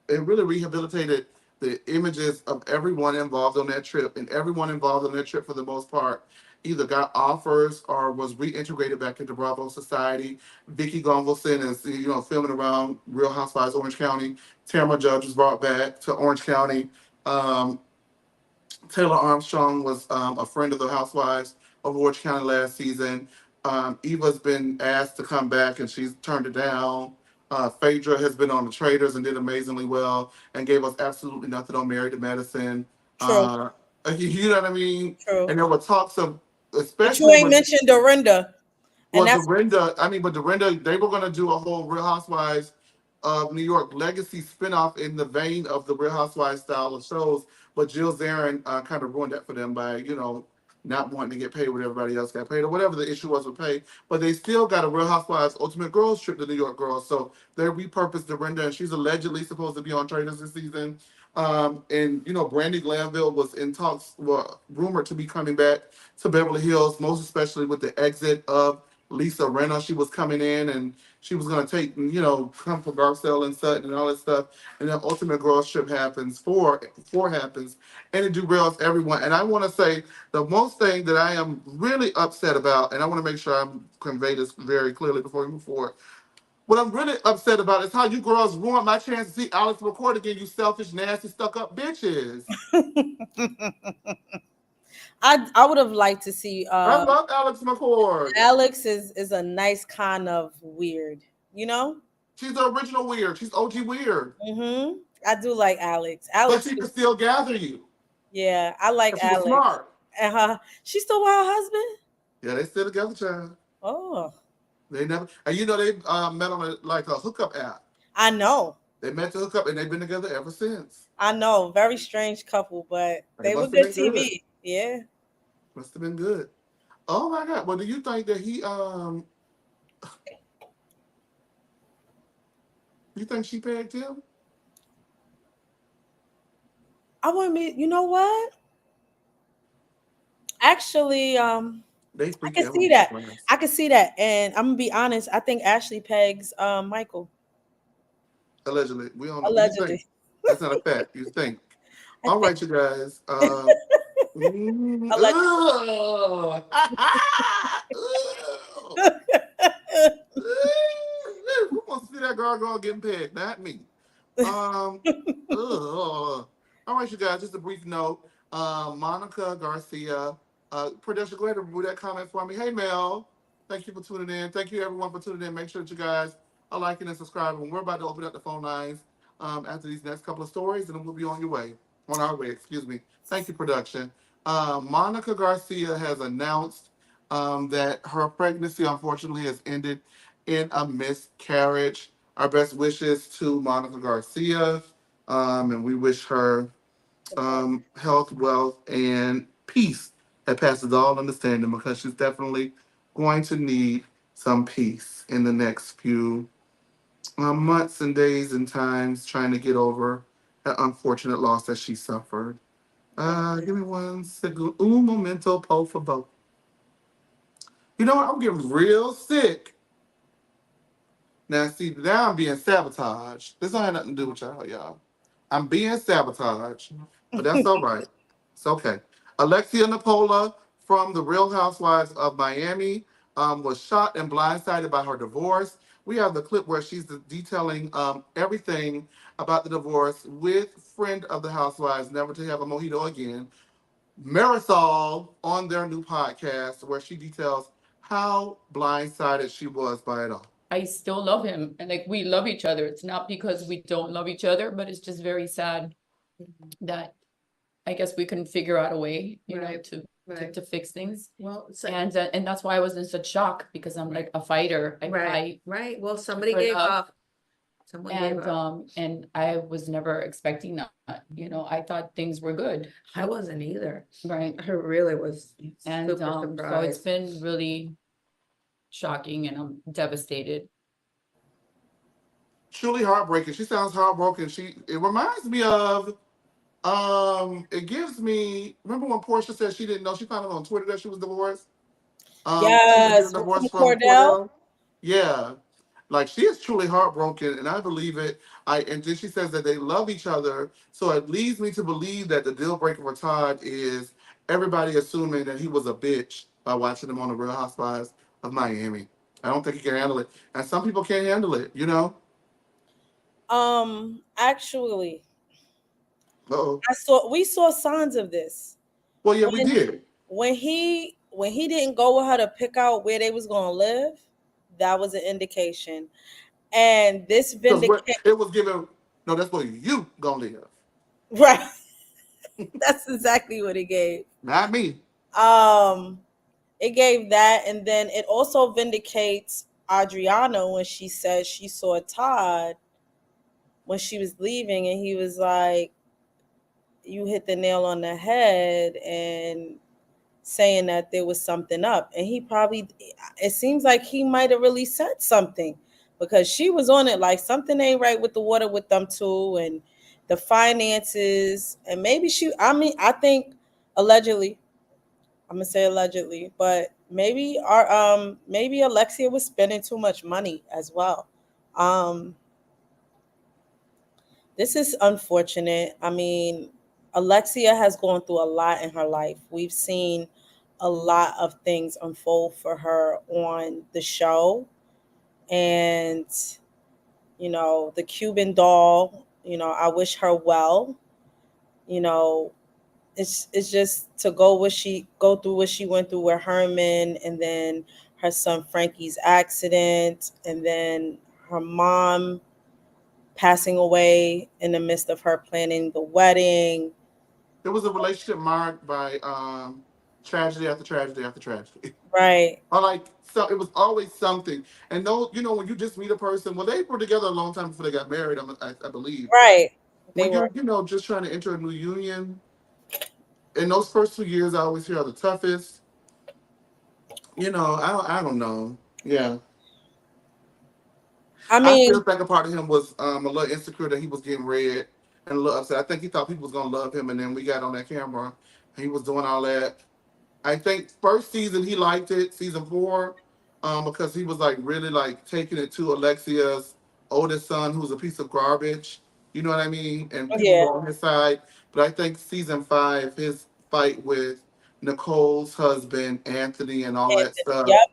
really rehabilitated the images of everyone involved on that trip, and everyone involved on that trip for the most part either got offers or was reintegrated back into Bravo society. Vicky Gunvalson is, filming around Real Housewives Orange County. Tamara Judge was brought back to Orange County. Taylor Armstrong was a friend of the Housewives of Orange County last season. Eva's been asked to come back and she's turned it down. Phaedra has been on the Traders and did amazingly well and gave us absolutely nothing on Married to Medicine. True. You know what I mean? True. And there were talks of, But you especially ain't when, mentioned Dorinda. And well, that's Dorinda, they were going to do a whole Real Housewives of New York legacy spinoff in the vein of the Real Housewives style of shows. But Jill Zarin kind of ruined that for them by, not wanting to get paid what everybody else got paid or whatever the issue was with pay. But they still got a Real Housewives Ultimate Girls trip to New York Girls. So they repurposed Dorinda, and she's allegedly supposed to be on Traders this season. Brandi Glanville was in talks, well, rumored to be coming back to Beverly Hills, most especially with the exit of Lisa Rinna. She was coming in and she was going to take, come for Garcelle and Sutton and all that stuff. And then Ultimate Girls Trip happens, four happens, and it derails everyone. And I want to say the most thing that I am really upset about, and I want to make sure I convey this very clearly before we move forward. What I'm really upset about is how you girls ruined my chance to see Alex McCord again, you selfish, nasty, stuck-up bitches. I would have liked to see I love Alex McCord. Alex is a nice kind of weird, She's the original weird. She's OG weird. Mm-hmm. I do like Alex. But she can still gather you. Yeah, I like She's Alex. smart. She's still with her husband? Yeah, they still together, child. Oh. They never, and they met on a hookup app. I know. They met to hook up, and they've been together ever since. I know, very strange couple, but they were good TV. Good. Yeah, must have been good. Oh my God! Well, do you think that he You think she pegged him? I want me. You know what? Actually, I can see that. I can see that, and I'm gonna be honest. I think Ashley pegs Michael. Allegedly, we don't know. Allegedly, that's not a fact. You think? All right, you guys. We're gonna see that girl getting pegged, not me. All right, you guys. Just a brief note. Monica Garcia. Production, go ahead and remove that comment for me. Hey, Mel. Thank you for tuning in. Thank you, everyone, for tuning in. Make sure that you guys are liking and subscribing. We're about to open up the phone lines after these next couple of stories, and then we'll be on our way. Excuse me. Thank you, production. Monica Garcia has announced that her pregnancy, unfortunately, has ended in a miscarriage. Our best wishes to Monica Garcia, and we wish her health, wealth, and peace that passes all understanding, because she's definitely going to need some peace in the next few months and days and times, trying to get over that unfortunate loss that she suffered. Give me 1 second. Un momento, por favor. You know what? I'm getting real sick. Now, see, now I'm being sabotaged. This don't have nothing to do with y'all. I'm being sabotaged, but that's all right. It's okay. Alexia Nepola from The Real Housewives of Miami was shot and blindsided by her divorce. We have the clip where she's detailing everything about the divorce with friend of the Housewives, Never to Have a Mojito Again, Marisol, on their new podcast, where she details how blindsided she was by it all. I still love him, and we love each other. It's not because we don't love each other, but it's just very sad that I guess we couldn't figure out a way, to fix things. Well, and that's why I was in such shock, because I'm like a fighter. I fight. Right. Well, somebody gave up. And I was never expecting that. I thought things were good. I wasn't either. Right. I really was. And so it's been really shocking, and I'm devastated. Truly heartbreaking. She sounds heartbroken. It reminds me of it gives me, remember when Portia said she didn't know, she found out on Twitter that she was divorced? Yes, divorced from Cordell. Yeah. Like, she is truly heartbroken, and I believe it. And then she says that they love each other, so it leads me to believe that the deal breaker for Todd is everybody assuming that he was a bitch by watching him on The Real Housewives of Miami. I don't think he can handle it, and some people can't handle it. Actually, Uh-oh. we saw signs of this. Well, yeah, we did. When he didn't go with her to pick out where they was gonna live, that was an indication. And this vindicates. It was given. No, that's where you gonna live. Right. That's exactly what it gave. Not me. It gave that, and then it also vindicates Adriana when she said she saw Todd when she was leaving, and he was like, "You hit the nail on the head," and saying that there was something up. And he probably, it seems like he might have really said something, because she was on it like something ain't right with the water with them two, and the finances, and maybe I think allegedly, I'm gonna say allegedly, but maybe maybe Alexia was spending too much money as well. This is unfortunate. I mean, Alexia has gone through a lot in her life. We've seen a lot of things unfold for her on the show. And, the Cuban doll, I wish her well. It's just to go through what she went through with Herman, and then her son Frankie's accident, and then her mom passing away in the midst of her planning the wedding. It was a relationship marked by tragedy after tragedy after tragedy. Right. Or so it was always something. And when you just meet a person, well, they were together a long time before they got married, I believe. Right. When you're, just trying to enter a new union, in those first 2 years, I always hear are the toughest. I don't know. Yeah. I mean, I feel like a part of him was a little insecure that he was getting read and a little upset. I think he thought people was gonna love him, and then we got on that camera, and he was doing all that. I think first season he liked it, season 4, because he was really taking it to Alexia's oldest son, who's a piece of garbage. You know what I mean? And people were on his side. But I think season 5, his fight with Nicole's husband, Anthony, and all that stuff. Yep.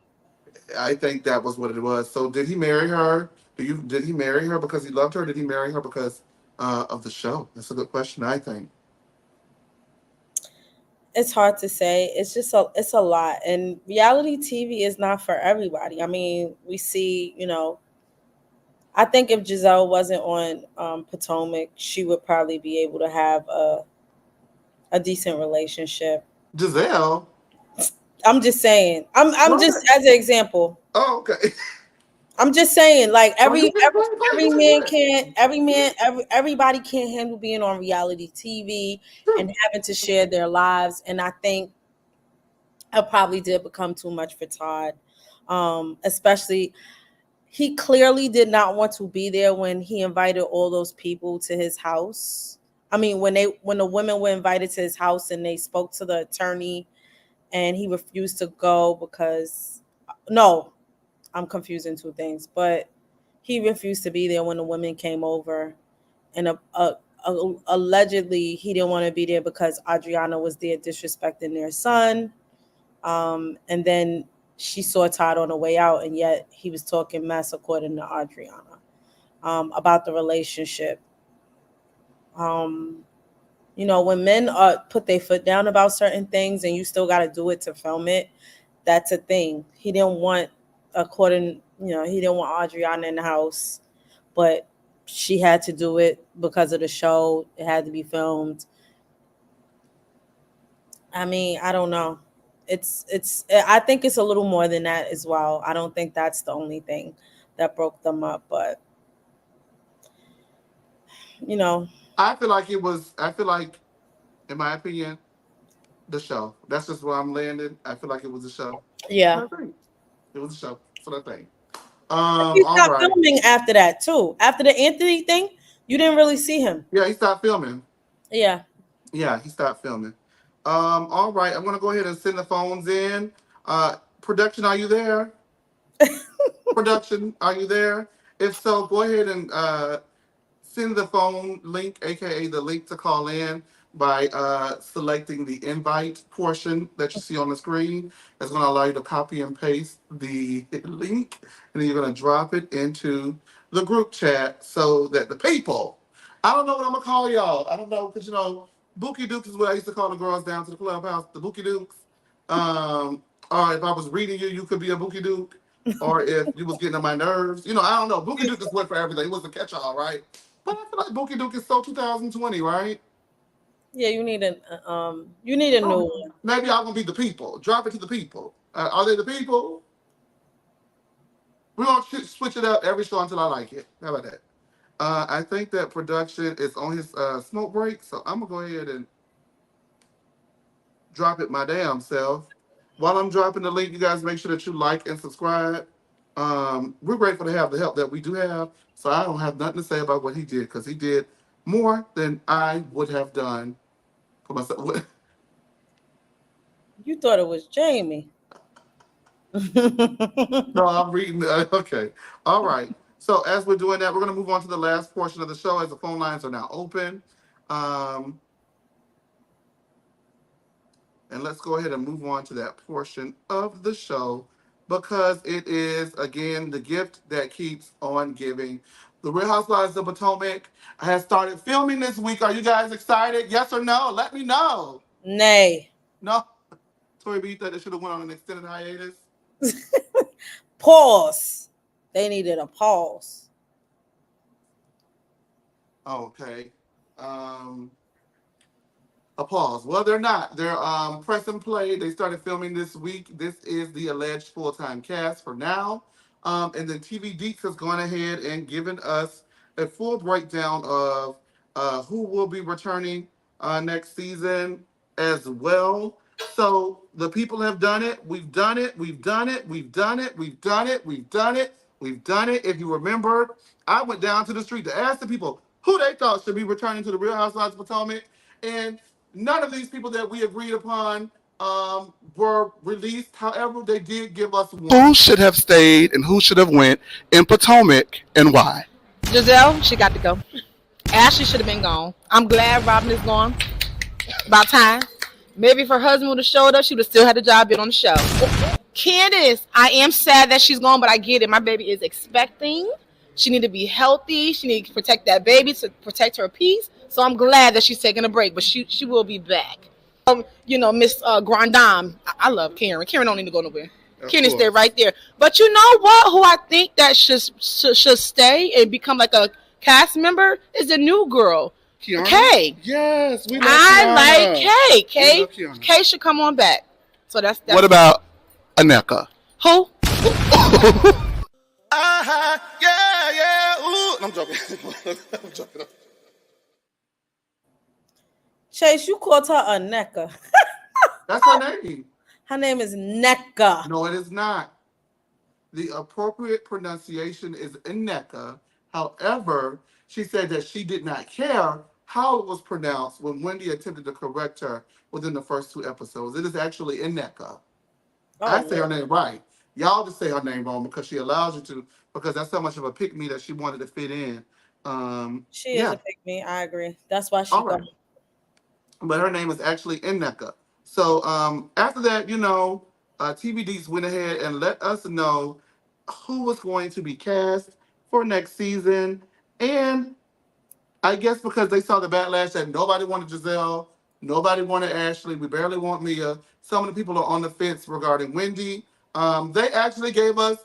I think that was what it was. So did he marry her? Did he marry her because he loved her? Did he marry her because of the show? That's a good question, I think. It's hard to say. It's a lot. And reality TV is not for everybody. I mean, we see, I think if Giselle wasn't on Potomac, she would probably be able to have a decent relationship. Giselle? I'm just saying. I'm just as an example. Oh, okay. I'm just saying, everybody can't handle being on reality TV and having to share their lives. And I think it probably did become too much for Todd. Especially, he clearly did not want to be there when he invited all those people to his house. I mean, when the women were invited to his house and they spoke to the attorney, and he refused to go because, no, I'm confusing two things, but he refused to be there when the women came over, and allegedly he didn't want to be there because Adriana was there disrespecting their son. And then she saw Todd on the way out, and yet he was talking mess, according to Adriana, about the relationship. When men put their foot down about certain things and you still got to do it to film it, that's a thing. He didn't want, he didn't want Adriana in the house, but she had to do it because of the show. It had to be filmed. I mean, I don't know. I think it's a little more than that as well. I don't think that's the only thing that broke them up, but I feel like in my opinion, the show. That's just where I'm landing. I feel like it was a show. Yeah. It was a show. That's what I think. He stopped filming after that too. After the Anthony thing, you didn't really see him. Yeah, he stopped filming. Yeah. Yeah, he stopped filming. All right, I'm gonna go ahead and send the phones in. Production, are you there? Production, are you there? If so, go ahead and send the phone link, aka the link to call in, by selecting the invite portion that you see on the screen. That's going to allow you to copy and paste the link, and then you're going to drop it into the group chat so that the people, I don't know what I'm going to call y'all. I don't know, because Bookie Dukes is what I used to call the girls down to the clubhouse, the Bookie Dukes. Or if I was reading you, you could be a Bookie Duke. Or if you was getting on my nerves. You know, I don't know. Bookie Duke is what for everything. It was a catch-all, right? But I feel like Bookie Duke is so 2020, right? Yeah, you need a new one. Maybe I'm gonna be the people. Drop it to the people. Are they the people? We're gonna switch it up every show until I like it. How about that? I think that production is on his smoke break, so I'm gonna go ahead and drop it my damn self. While I'm dropping the link, you guys make sure that you like and subscribe. We're grateful to have the help that we do have, so I don't have nothing to say about what he did because he did more than I would have done for myself. You thought it was Jamie. No, I'm reading. Okay. All right. So as we're doing that, we're going to move on to the last portion of the show as the phone lines are now open. And let's go ahead and move on to that portion of the show because it is, again, the gift that keeps on giving. The Real Housewives of Potomac has started filming this week. Are you guys excited? Yes or no? Let me know. Nay. No? Tori B, you thought they should have went on an extended hiatus? Pause. They needed a pause. Okay. A pause. Well, they're not. They're press and play. They started filming this week. This is the alleged full-time cast for now. And then TV Deeks has gone ahead and given us a full breakdown of who will be returning next season as well. So the people have done it. We've done it. We've done it. We've done it. We've done it. We've done it. We've done it. If you remember, I went down to the street to ask the people who they thought should be returning to the Real Housewives of Potomac. And none of these people that we agreed upon were released. However, they did give us one. Who should have stayed and who should have went in Potomac and why? Giselle, she got to go. Ashley should have been gone. I'm glad Robin is gone. About time. Maybe if her husband would have showed up, she would have still had a job on the show. Candace, I am sad that she's gone, but I get it. My baby is expecting. She need to be healthy. She need to protect that baby, to protect her peace. So I'm glad that she's taking a break, but she will be back. Miss Grandam, I love Karen. Karen don't need to go nowhere. Karen stay right there. But you know what? Who I think that should stay and become like a cast member is the new girl, Kiana? Kay. Yes, we love I Kiana. like Kay. Kay should come on back. So that's what about Aneka? Who? Yeah. Ooh. I'm joking. I'm joking. Chase, you called her a Necka. That's her name. Her name is Necka. No, it is not. The appropriate pronunciation is Aneka. However, she said that she did not care how it was pronounced when Wendy attempted to correct her within the first 2 episodes. It is actually Aneka. I say her name right. Y'all just say her name wrong because she allows you to, because that's so much of a pick-me that she wanted to fit in. She is a pick-me. I agree. That's why she right. But her name is actually Aneka. So after that, TVDs went ahead and let us know who was going to be cast for next season. And I guess because they saw the backlash that nobody wanted Giselle, nobody wanted Ashley, we barely want Mia. Some of the people are on the fence regarding Wendy. They actually gave us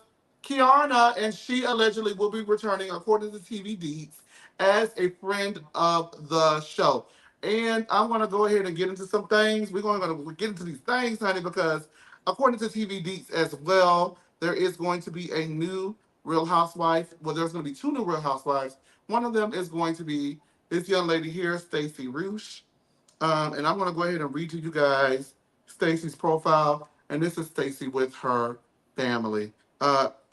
Kiana, and she allegedly will be returning, according to TV Deeds, as a friend of the show. And I'm going to go ahead and get into some things. We're going to get into these things, honey, because according to TV Deeds as well, there is going to be a new Real Housewife. Well, there's going to be 2 new Real Housewives. One of them is going to be this young lady here, Stacey RHOBH. And I'm going to go ahead and read to you guys Stacey's profile. And this is Stacey with her family.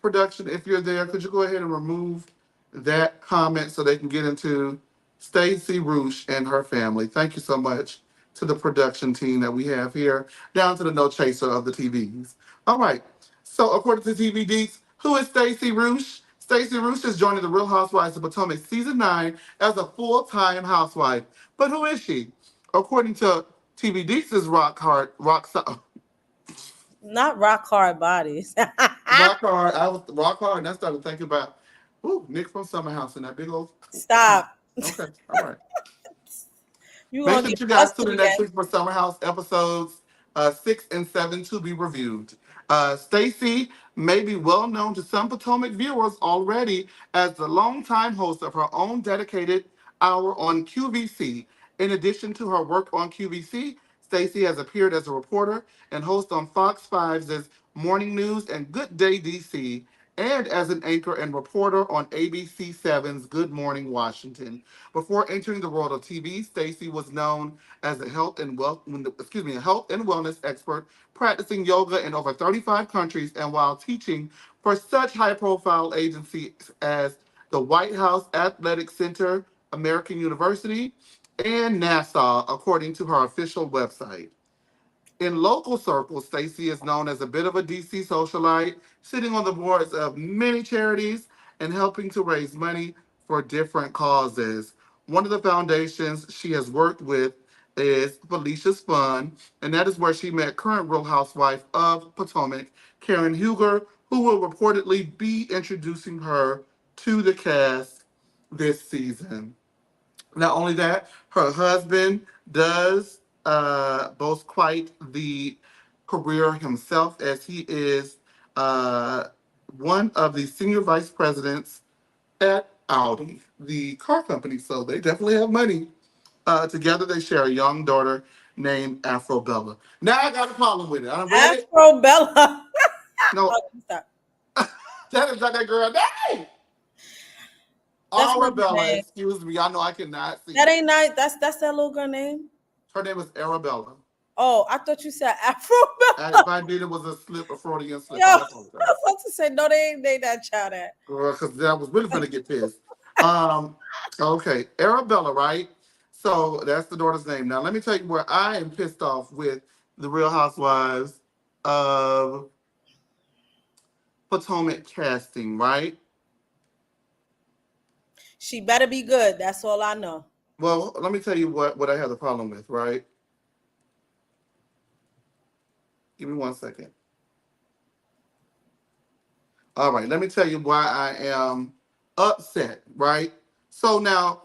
Production, if you're there, could you go ahead and remove that comment so they can get into Stacey RHOBH and her family? Thank you so much to the production team that we have here, down to the no chaser of the TVs. All right. So according to TV Deets, who is Stacey RHOBH? Stacey RHOBH is joining the Real Housewives of Potomac Season 9 as a full-time housewife. But who is she? According to TV Deets' not rock hard bodies. Rock hard. I was rock hard, and I started thinking about Nick from Summer House and that big old. Stop. Okay, all right. You Make gonna sure get that you guys tune busted in next again. week for Summer House episodes 6 and 7 to be reviewed. Stacy may be well known to some Potomac viewers already as the longtime host of her own dedicated hour on QVC. In addition to her work on QVC, Stacy has appeared as a reporter and host on Fox 5's Morning News and Good Day DC, and as an anchor and reporter on ABC 7's Good Morning Washington. Before entering the world of TV, Stacy was known as a a health and wellness expert, practicing yoga in over 35 countries, and while teaching for such high-profile agencies as the White House Athletic Center, American University, and NASA, according to her official website. In local circles, Stacey is known as a bit of a DC socialite, sitting on the boards of many charities and helping to raise money for different causes. One of the foundations she has worked with is Felicia's Fund, and that is where she met current Real Housewife of Potomac, Karen Huger, who will reportedly be introducing her to the cast this season. Not only that, her husband does boast quite the career himself, as he is one of the senior vice presidents at Audi, the car company. So they definitely have money. Together, they share a young daughter named Afrobella. Now I got a problem with it. I read it. Afro Bella. No, Oh, stop. that is not that girl name. That's not her Arabella, name. excuse me. I know I cannot see. That ain't nice. That's that little girl name. Her name is Arabella. Oh, I thought you said Afro And Bella. if I did, it was a slip, a Freudian slip. Yo, I I apologize. was about to say no, they ain't that child at. Girl, because I was really gonna get pissed. Okay, Arabella, right? So that's the daughter's name. Now let me tell you where I am pissed off with the Real Housewives of Potomac casting, right? She better be good. That's all I know. Well, let me tell you what I have the problem with, right? Give me 1 second. All right, let me tell you why I am upset, right? So now,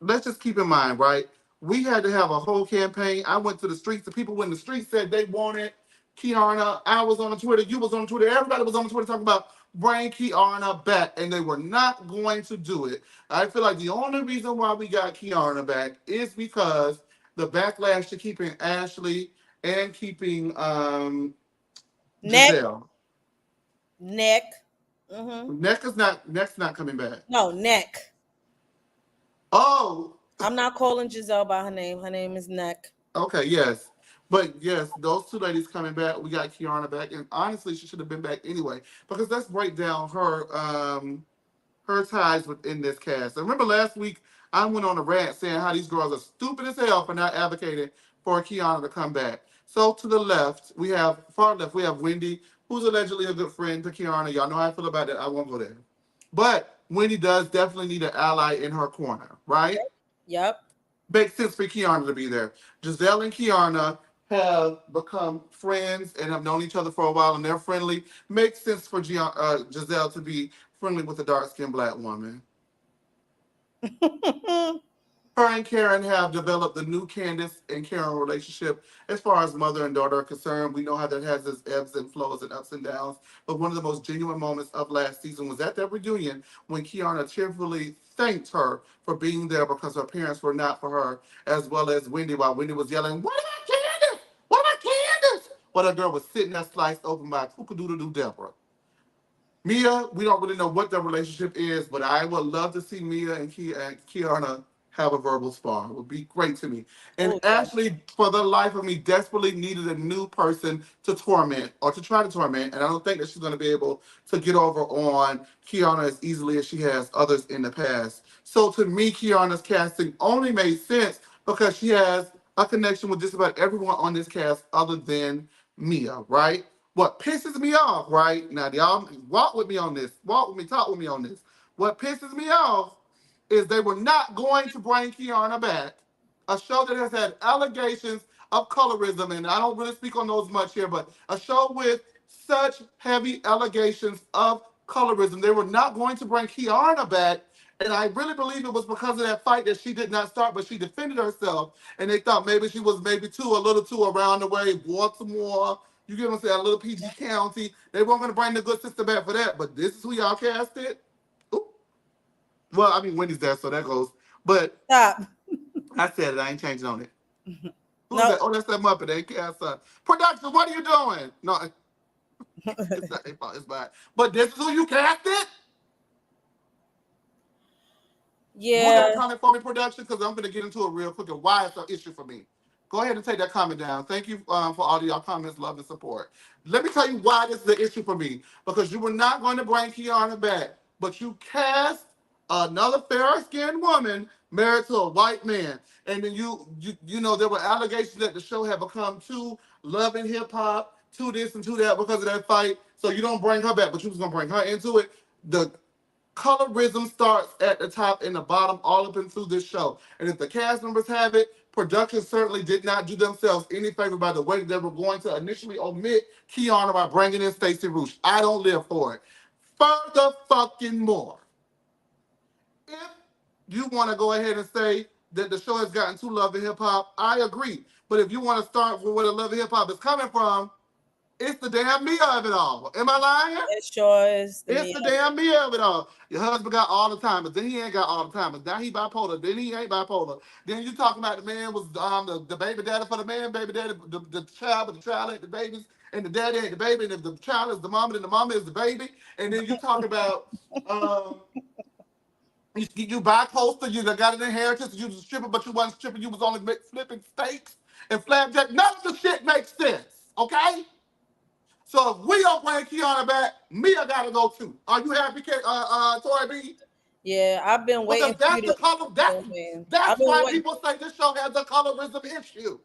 let's just keep in mind, right? We had to have a whole campaign. I went to the streets. The people in the streets said they wanted Kiana. I was on Twitter. You was on Twitter. Everybody was on Twitter talking about bring Kiana back, and they were not going to do it. I feel like the only reason why we got Kiana back is because the backlash to keeping Ashley and keeping Neck. Giselle. Neck. Mm-hmm. Neck's not coming back. No, Neck. Oh, I'm not calling Giselle by her name. Her name is Neck. okay, yes. But yes, those two ladies coming back. We got Kiana back, and honestly, she should have been back anyway. Because let's break down her ties within this cast. And remember last week I went on a rant saying how these girls are stupid as hell for not advocating for Kiana to come back. So to the left, far left, we have Wendy, who's allegedly a good friend to Kiana. Y'all know how I feel about that. I won't go there. But Wendy does definitely need an ally in her corner, right? Yep. Makes sense for Kiana to be there. Giselle and Kiana have become friends and have known each other for a while, and they're friendly. Makes sense for Giselle to be friendly with a dark-skinned black woman. Her and Karen have developed the new Candace and Karen relationship. As far as mother and daughter are concerned, we know how that has its ebbs and flows and ups and downs. But one of the most genuine moments of last season was at that reunion when Kiana tearfully thanked her for being there because her parents were not for her, as well as Wendy, while Wendy was yelling, "What about Candace? What about Candace?" While that girl was sitting there sliced open by Kookadoodle Deborah. Mia, we don't really know what their relationship is, but I would love to see Mia and Kiana have a verbal spar. It would be great to me. And Ashley, for the life of me, desperately needed a new person to torment or to try to torment. And I don't think that she's going to be able to get over on Kiana as easily as she has others in the past. So to me, Kiana's casting only made sense because she has a connection with just about everyone on this cast other than Mia, right? What pisses me off, right? Now, y'all walk with me on this. Walk with me, talk with me on this. What pisses me off is they were not going to bring Kiana back. A show that has had allegations of colorism, and I don't really speak on those much here, but a show with such heavy allegations of colorism. They were not going to bring Kiana back And I really believe it was because of that fight that she did not start, but she defended herself. And they thought maybe she was maybe a little too around the way, Baltimore. You get what I'm saying? A little PG County. They weren't going to bring the good sister back for that. But this is who y'all casted. Ooh. Well, I mean, Wendy's there, so that goes. But Stop. I said it. I ain't changing on it. Who's Nope. that? Oh, that's that Muppet. They cast production. What are you doing? No, it's not their fault. It's bad. But this is who you casted. Yeah. Want that comment for me, production? Because I'm going to get into it real quick and why it's an issue for me. Go ahead and take that comment down. Thank you for all of y'all comments, love, and support. Let me tell you why this is an issue for me. Because you were not going to bring Kiana back, but you cast another fair-skinned woman married to a white man. And then you know, there were allegations that the show had become too love and hip-hop, too this and too that because of that fight. So you don't bring her back, but you was going to bring her into it. The colorism starts at the top and the bottom all up and through this show. And if the cast members have it, production certainly did not do themselves any favor by the way that they were going to initially omit Kiana by bringing in Stacey Roosh. I don't live for it. Further fucking more. If you want to go ahead and say that the show has gotten too love and hip hop, I agree. But if you want to start with where the love and hip hop is coming from, it's the damn Mia of it all. Am I lying? It sure is. It's the damn Mia of it all. Your husband got all the time, but then he ain't got all the time. But now he bipolar. Then he ain't bipolar. Then you talking about the man was the baby daddy for the man, baby daddy, the child, but the child ain't the babies, and the daddy ain't the baby, and if the child is the mama, then the mama is the baby. And then you talk about you bi-coastal, you got an inheritance, you was a stripper, but you wasn't stripping, you was only flipping steaks and flapjack. None of the shit makes sense, okay? So if we don't bring Kiana back, Mia gotta go too. Are you happy, Tori B? Yeah, I've been waiting. Because that's the color. That's why people say this show has a colorism issue.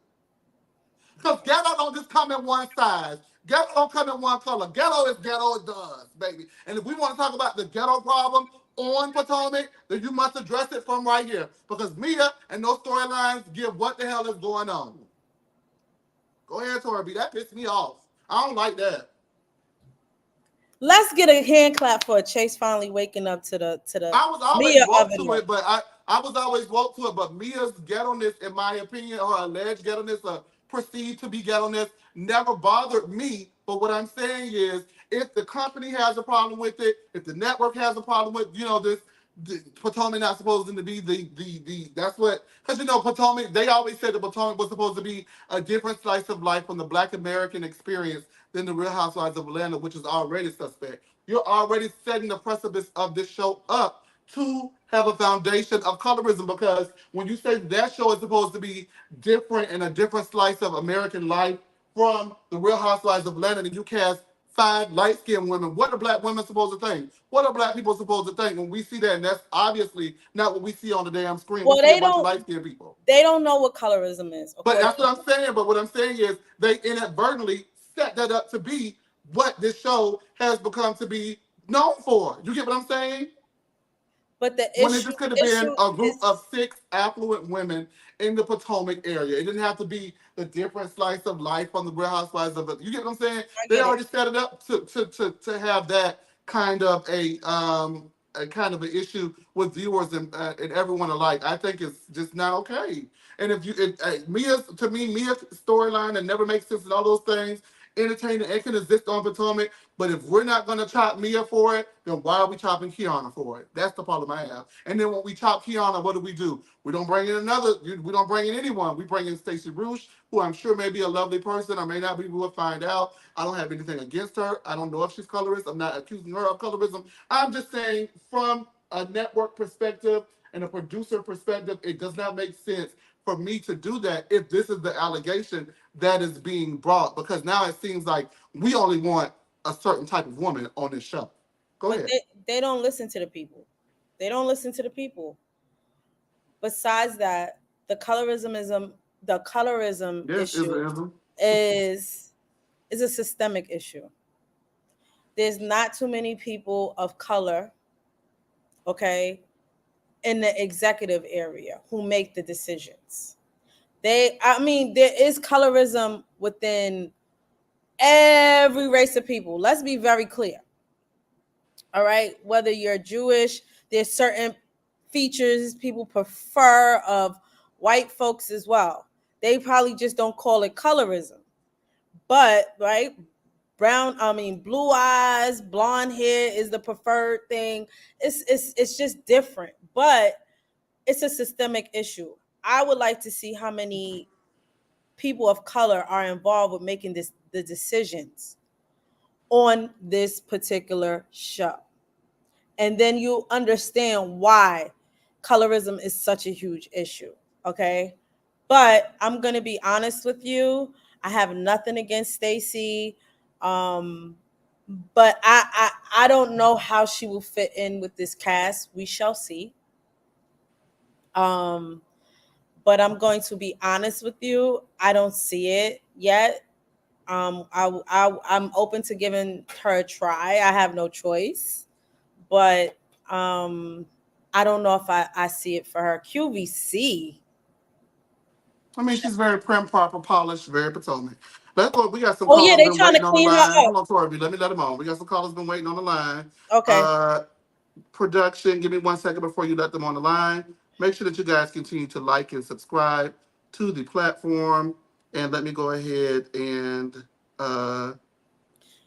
Because ghetto don't just come in one size. Ghetto don't come in one color. Ghetto is ghetto, it does, baby. And if we want to talk about the ghetto problem on Potomac, then you must address it from right here. Because Mia and those storylines give what the hell is going on. Go ahead, Tori B. That pissed me off. I don't like that. Let's get a hand clap for Chase finally waking up to the. I was always Mia woke to it, but I was always woke to it. But Mia's ghetto-ness, in my opinion, or alleged ghetto-ness, or perceived to be ghetto-ness, never bothered me. But what I'm saying is, if the company has a problem with it, if the network has a problem with, this. Potomac not supposed to be the that's what, because Potomac, they always said that Potomac was supposed to be a different slice of life from the Black American experience than the Real Housewives of Atlanta, which is already suspect. You're already setting the precipice of this show up to have a foundation of colorism, because when you say that show is supposed to be different and a different slice of American life from the Real Housewives of Atlanta, and you cast 5 light-skinned women, what are Black women supposed to think? What are Black people supposed to think when we see that? And that's obviously not what we see on the damn screen. Well, we see a bunch of light-skinned people. They don't know what colorism is. But that's what I'm saying. But what I'm saying is they inadvertently set that up to be what this show has become to be known for. You get what I'm saying? But the when issue, it just could have been a group of 6 affluent women in the Potomac area. It didn't have to be the different slice of life on the Real Housewives of it. You get what I'm saying? They already set it up to have that kind of a kind of an issue with viewers and everyone alike. I think it's just not okay. And if Mia's storyline that never makes sense and all those things, entertaining, it can exist on Potomac. But if we're not going to chop Mia for it, then why are we chopping Kiana for it? That's the problem I have. And then when we chop Kiana, what do? We don't bring in we don't bring in anyone. We bring in Stacey Roosh, who I'm sure may be a lovely person. I may not be, we'll find out. I don't have anything against her. I don't know if she's colorist. I'm not accusing her of colorism. I'm just saying from a network perspective and a producer perspective, it does not make sense for me to do that if this is the allegation that is being brought, because now it seems like we only want a certain type of woman on this show. Go ahead. They don't listen to the people. They don't listen to the people. Besides that, the colorism issue is a systemic issue. There's not too many people of color, okay, in the executive area who make the decisions. There is colorism within every race of people. Let's be very clear. All right. Whether you're Jewish, there's certain features people prefer of white folks as well. They probably just don't call it colorism. But right, blue eyes, blonde hair is the preferred thing. It's just different, but it's a systemic issue. I would like to see how many people of color are involved with making the decisions on this particular show. And then you understand why colorism is such a huge issue. Okay. But I'm going to be honest with you. I have nothing against Stacey. But I don't know how she will fit in with this cast. We shall see. But I'm going to be honest with you. I don't see it yet. I'm open to giving her a try. I have no choice. But I don't know if I see it for her. QVC. I mean, she's very prim, proper, polished, very Potomac. Let's go. We got some Oh callers yeah, they been trying to waiting on the clean her line. up. Hold on, Tori, let me let them on. We got some callers been waiting on the line. Okay. Production, give me 1 second before you let them on the line. Make sure that you guys continue to like and subscribe to the platform. And let me go ahead and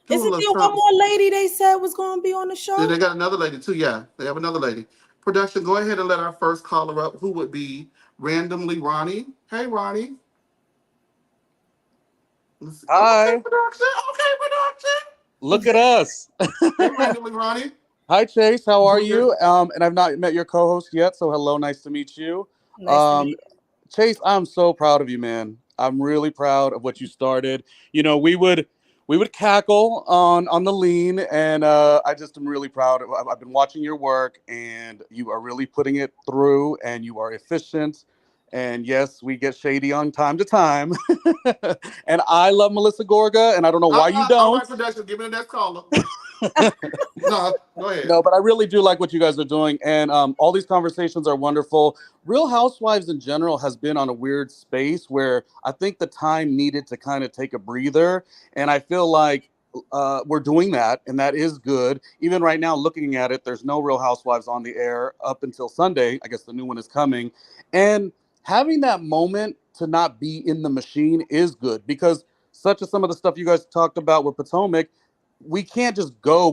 Isn't there one more lady they said was going to be on the show? Yeah, they got another lady too. Yeah, they have another lady. Production, go ahead and let our first caller up, who would be randomly Ronnie. Hey, Ronnie. Hi. Okay, production. Okay, production. Look at us. Hey, randomly Ronnie. Hi, Chase. How are you? And I've not met your co-host yet, so hello. Nice to meet you. Nice to meet you. Chase, I'm so proud of you, man. I'm really proud of what you started. You know, we would cackle on the lean, and I just am really proud. I've been watching your work, and you are really putting it through, and you are efficient. And yes, we get shady on time to time. And I love Melissa Gorga, and I don't know why you don't. All right, production, give me the next caller. No, go ahead. No, but I really do like what you guys are doing, and all these conversations are wonderful. Real Housewives in general has been on a weird space where I think the time needed to kind of take a breather, and I feel like we're doing that, and that is good. Even right now, looking at it, there's no Real Housewives on the air up until Sunday. I guess the new one is coming, and having that moment to not be in the machine is good, because such as some of the stuff you guys talked about with Potomac, we can't just go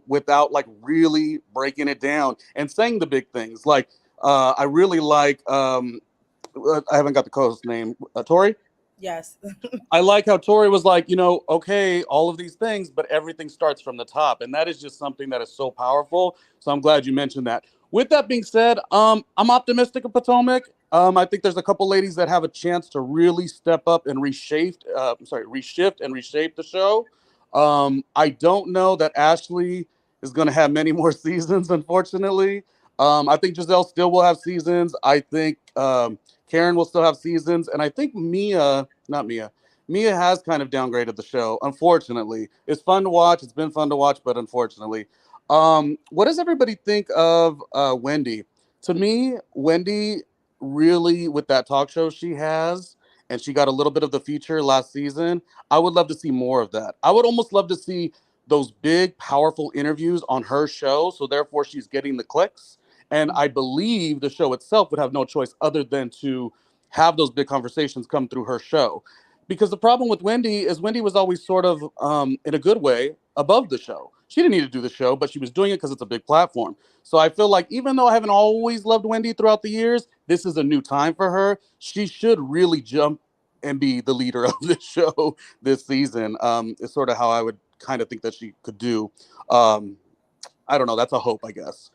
without like really breaking it down and saying the big things. Like I really like I haven't got the co-host name, Tori. Yes. I like how Tori was like, you know, okay, all of these things, but everything starts from the top, and that is just something that is so powerful. So I'm glad you mentioned that. With that being said, I'm optimistic of Potomac. I think there's a couple ladies that have a chance to really step up and reshift and reshape the show. I don't know that Ashley is going to have many more seasons, unfortunately. I think Giselle still will have seasons. I think Karen will still have seasons. And I think Mia has kind of downgraded the show, unfortunately. It's fun to watch. It's been fun to watch, but unfortunately. What does everybody think of Wendy? To me, Wendy really, with that talk show she has, and she got a little bit of the feature last season, I would love to see more of that. I would almost love to see those big, powerful interviews on her show, so therefore she's getting the clicks. And I believe the show itself would have no choice other than to have those big conversations come through her show. Because the problem with Wendy is Wendy was always sort of, in a good way, above the show. She didn't need to do the show, but she was doing it because it's a big platform. So I feel like even though I haven't always loved Wendy throughout the years, this is a new time for her. She should really jump and be the leader of the show this season. Is sort of how I would kind of think that she could do. I don't know. That's a hope, I guess.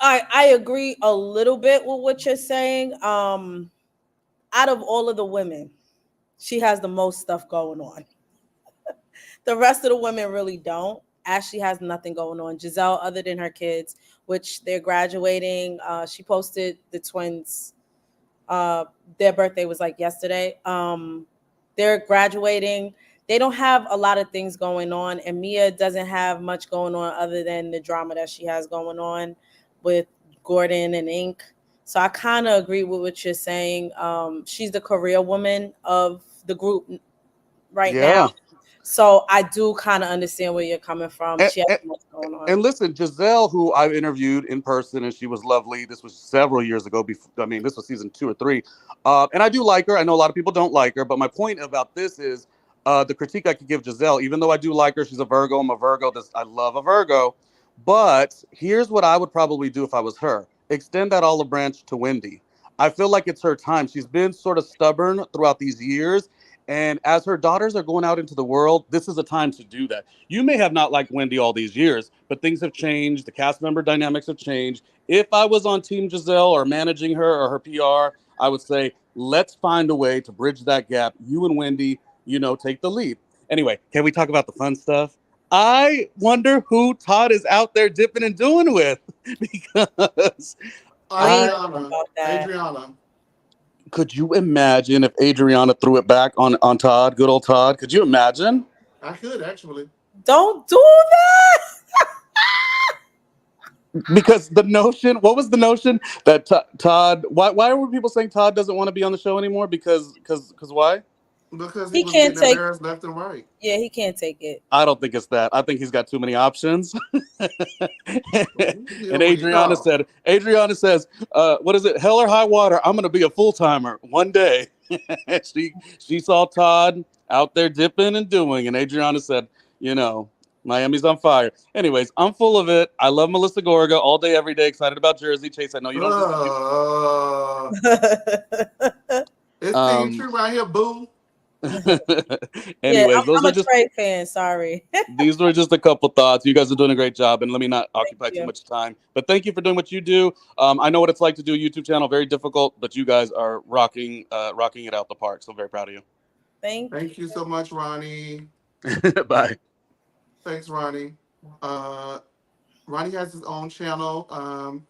I agree a little bit with what you're saying. Out of all of the women, she has the most stuff going on. The rest of the women really don't. Ashley has nothing going on. Giselle, other than her kids, which they're graduating. She posted the twins. Their birthday was like yesterday. They're graduating. They don't have a lot of things going on, and Mia doesn't have much going on other than the drama that she has going on with Gordon and Ink. So I kind of agree with what you're saying. She's the career woman of the group right now. So I do kind of understand where you're coming from. She has what's going on. And listen, Giselle, who I've interviewed in person, and she was lovely. This was several years ago. This was season 2 or 3. And I do like her. I know a lot of people don't like her, but my point about this is the critique I could give Giselle, even though I do like her, she's a Virgo. I'm a Virgo. I love a Virgo. But here's what I would probably do if I was her. Extend that olive branch to Wendy. I feel like it's her time. She's been sort of stubborn throughout these years. And as her daughters are going out into the world, this is a time to do that. You may have not liked Wendy all these years, but things have changed. The cast member dynamics have changed. If I was on Team Giselle or managing her or her PR, I would say, let's find a way to bridge that gap. You and Wendy, take the lead. Anyway, can we talk about the fun stuff? I wonder who Todd is out there dipping and doing with, because Adriana. Could you imagine if Adriana threw it back on Todd, good old Todd? Could you imagine? I could, actually. Don't do that. Because what was the notion that Todd, why were people saying Todd doesn't want to be on the show anymore? Because why? Because he was can't getting take embarrassed left and right. Yeah, he can't take it. I don't think it's that. I think he's got too many options. And Adriana says, what is it? Hell or high water, I'm going to be a full-timer one day. She saw Todd out there dipping and doing, and Adriana said, Miami's on fire. Anyways, I'm full of it. I love Melissa Gorga all day, every day. Excited about Jersey. Chase, I know you don't. It's Team True right here, boo. Anyways, I'm a Trey fan. Sorry. These were just a couple thoughts. You guys are doing a great job, and let me not occupy too much time. But thank you for doing what you do. I know what it's like to do a YouTube channel. Very difficult, but you guys are rocking it out the park. So very proud of you. Thank you so much, Ronnie. Bye. Thanks, Ronnie. Ronnie has his own channel.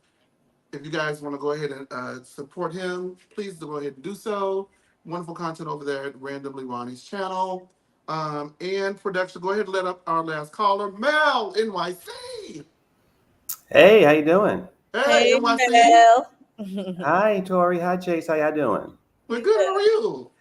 If you guys want to go ahead and support him, please go ahead and do so. Wonderful content over there at Randomly Ronnie's channel. And production, go ahead and let up our last caller, Mel, NYC. Hey, how you doing? Hey, NYC. Mel. Hi, Tori. Hi, Chase. How y'all doing? We're good. How are you?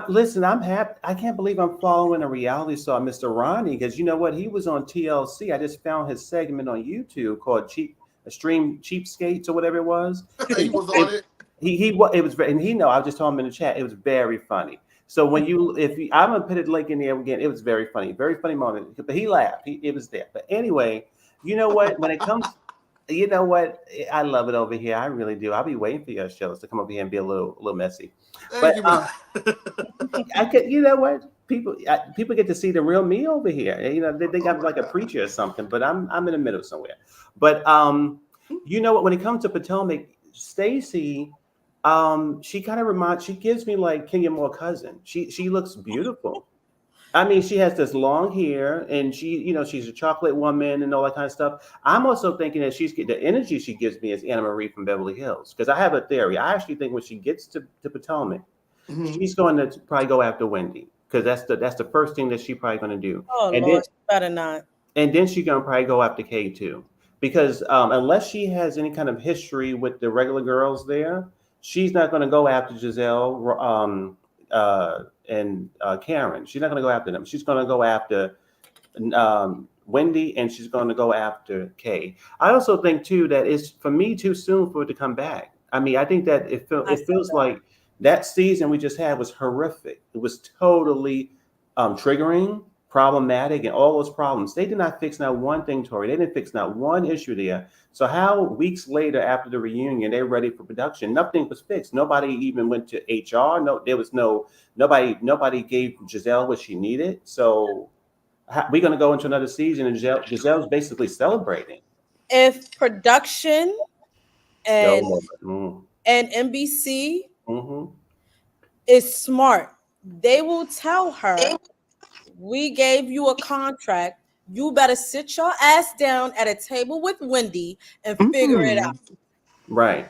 Listen, I'm happy. I can't believe I'm following a reality star, Mr. Ronnie, because you know what? He was on TLC. I just found his segment on YouTube called Cheapskates or whatever it was. He was on it. It was, and I was just telling him in the chat, it was very funny. So when I'm gonna put a link in there again, it was very funny moment. But he laughed. It was there. But anyway, you know what? When it comes, you know what? I love it over here. I really do. I'll be waiting for your shows to come over here and be a little messy. But I could, you know what? People get to see the real me over here. They got like a preacher or something. But I'm in the middle somewhere. But you know what? When it comes to Potomac, Stacey. She gives me like Kenya Moore cousin. She looks beautiful. I mean, she has this long hair, and she's a chocolate woman and all that kind of stuff. I'm also thinking that the energy she gives me is Anna Marie from Beverly Hills, because I have a theory. I actually think when she gets to Potomac, she's going to probably go after Wendy, because that's the first thing that she's probably going to do. Oh, and Lord, better not. And then she's going to probably go after Kay too, because unless she has any kind of history with the regular girls there, she's not going to go after Giselle and Karen. She's not going to go after them. She's going to go after Wendy, and she's going to go after Kay. I also think too that it's for me too soon for it to come back. I mean, I think that it feels like that season we just had was horrific. It was totally triggering, problematic, and all those problems. They did not fix not one thing, Tori. They didn't fix not one issue there. So how weeks later after the reunion, they're ready for production? Nothing was fixed. Nobody even went to HR. Nobody gave Giselle what she needed. So we're going to go into another season, and Giselle's basically celebrating. If production and NBC is smart, they will tell her, we gave you a contract. You better sit your ass down at a table with Wendy and figure it out. Right.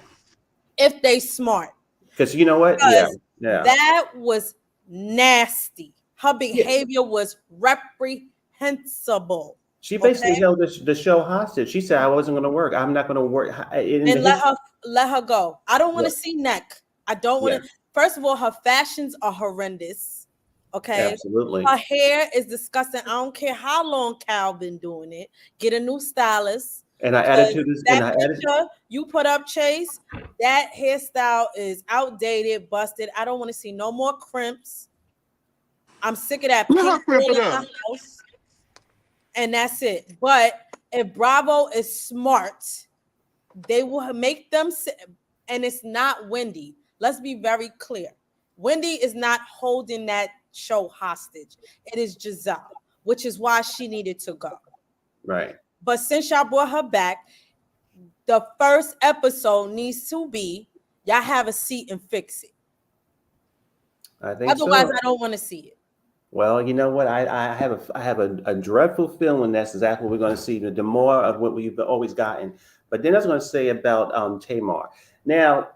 If they smart. Because you know what? Yeah. That was nasty. Her behavior was reprehensible. She basically held the show hostage. She said, I wasn't going to work. I'm not going to work. And let her go. I don't want to see neck. I don't want to. First of all, her fashions are horrendous. Okay. Absolutely. Her hair is disgusting. I don't care how long Cal been doing it. Get a new stylist. And her attitude is that picture you put up, Chase, that hairstyle is outdated, busted. I don't want to see no more crimps. I'm sick of that pink all in my house. And that's it. But if Bravo is smart, they will make them and it's not Wendy. Let's be very clear. Wendy is not holding that show hostage. It is Giselle, which is why she needed to go. Right. But since y'all brought her back, the first episode needs to be y'all have a seat and fix it. I think otherwise so. I don't want to see it. Well, you know what? I have a dreadful feeling that's exactly what we're going to see. The more of what we've always gotten. But then I was going to say about Tamar. Now,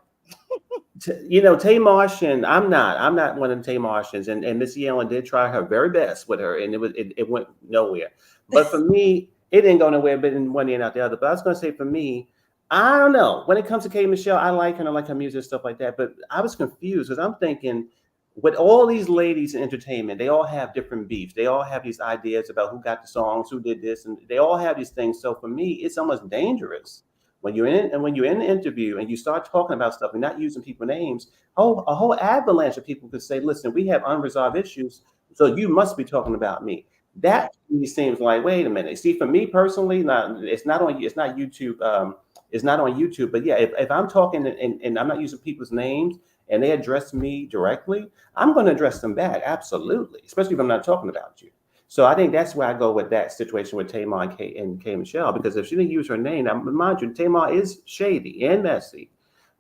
Tamartian, I'm not one of the Tamartians, and Missy Ellen did try her very best with her, and it went nowhere. But for me, it didn't go nowhere, but in one end out the other. But I was going to say for me, I don't know. When it comes to K. Michelle, I like her and I like her music and stuff like that. But I was confused because I'm thinking, with all these ladies in entertainment, they all have different beefs. They all have these ideas about who got the songs, who did this, and they all have these things. So for me, it's almost dangerous when you're in the interview and you start talking about stuff and not using people's names. A whole avalanche of people could say, "Listen, we have unresolved issues, so you must be talking about me." That to me seems like, wait a minute. See, for me personally, it's not YouTube. It's not on YouTube. But yeah, if I'm talking and I'm not using people's names, and they address me directly, I'm going to address them back. Absolutely. Especially if I'm not talking about you. So I think that's where I go with that situation with Tamar and K. Michelle, because if she didn't use her name, now mind you, Tamar is shady and messy,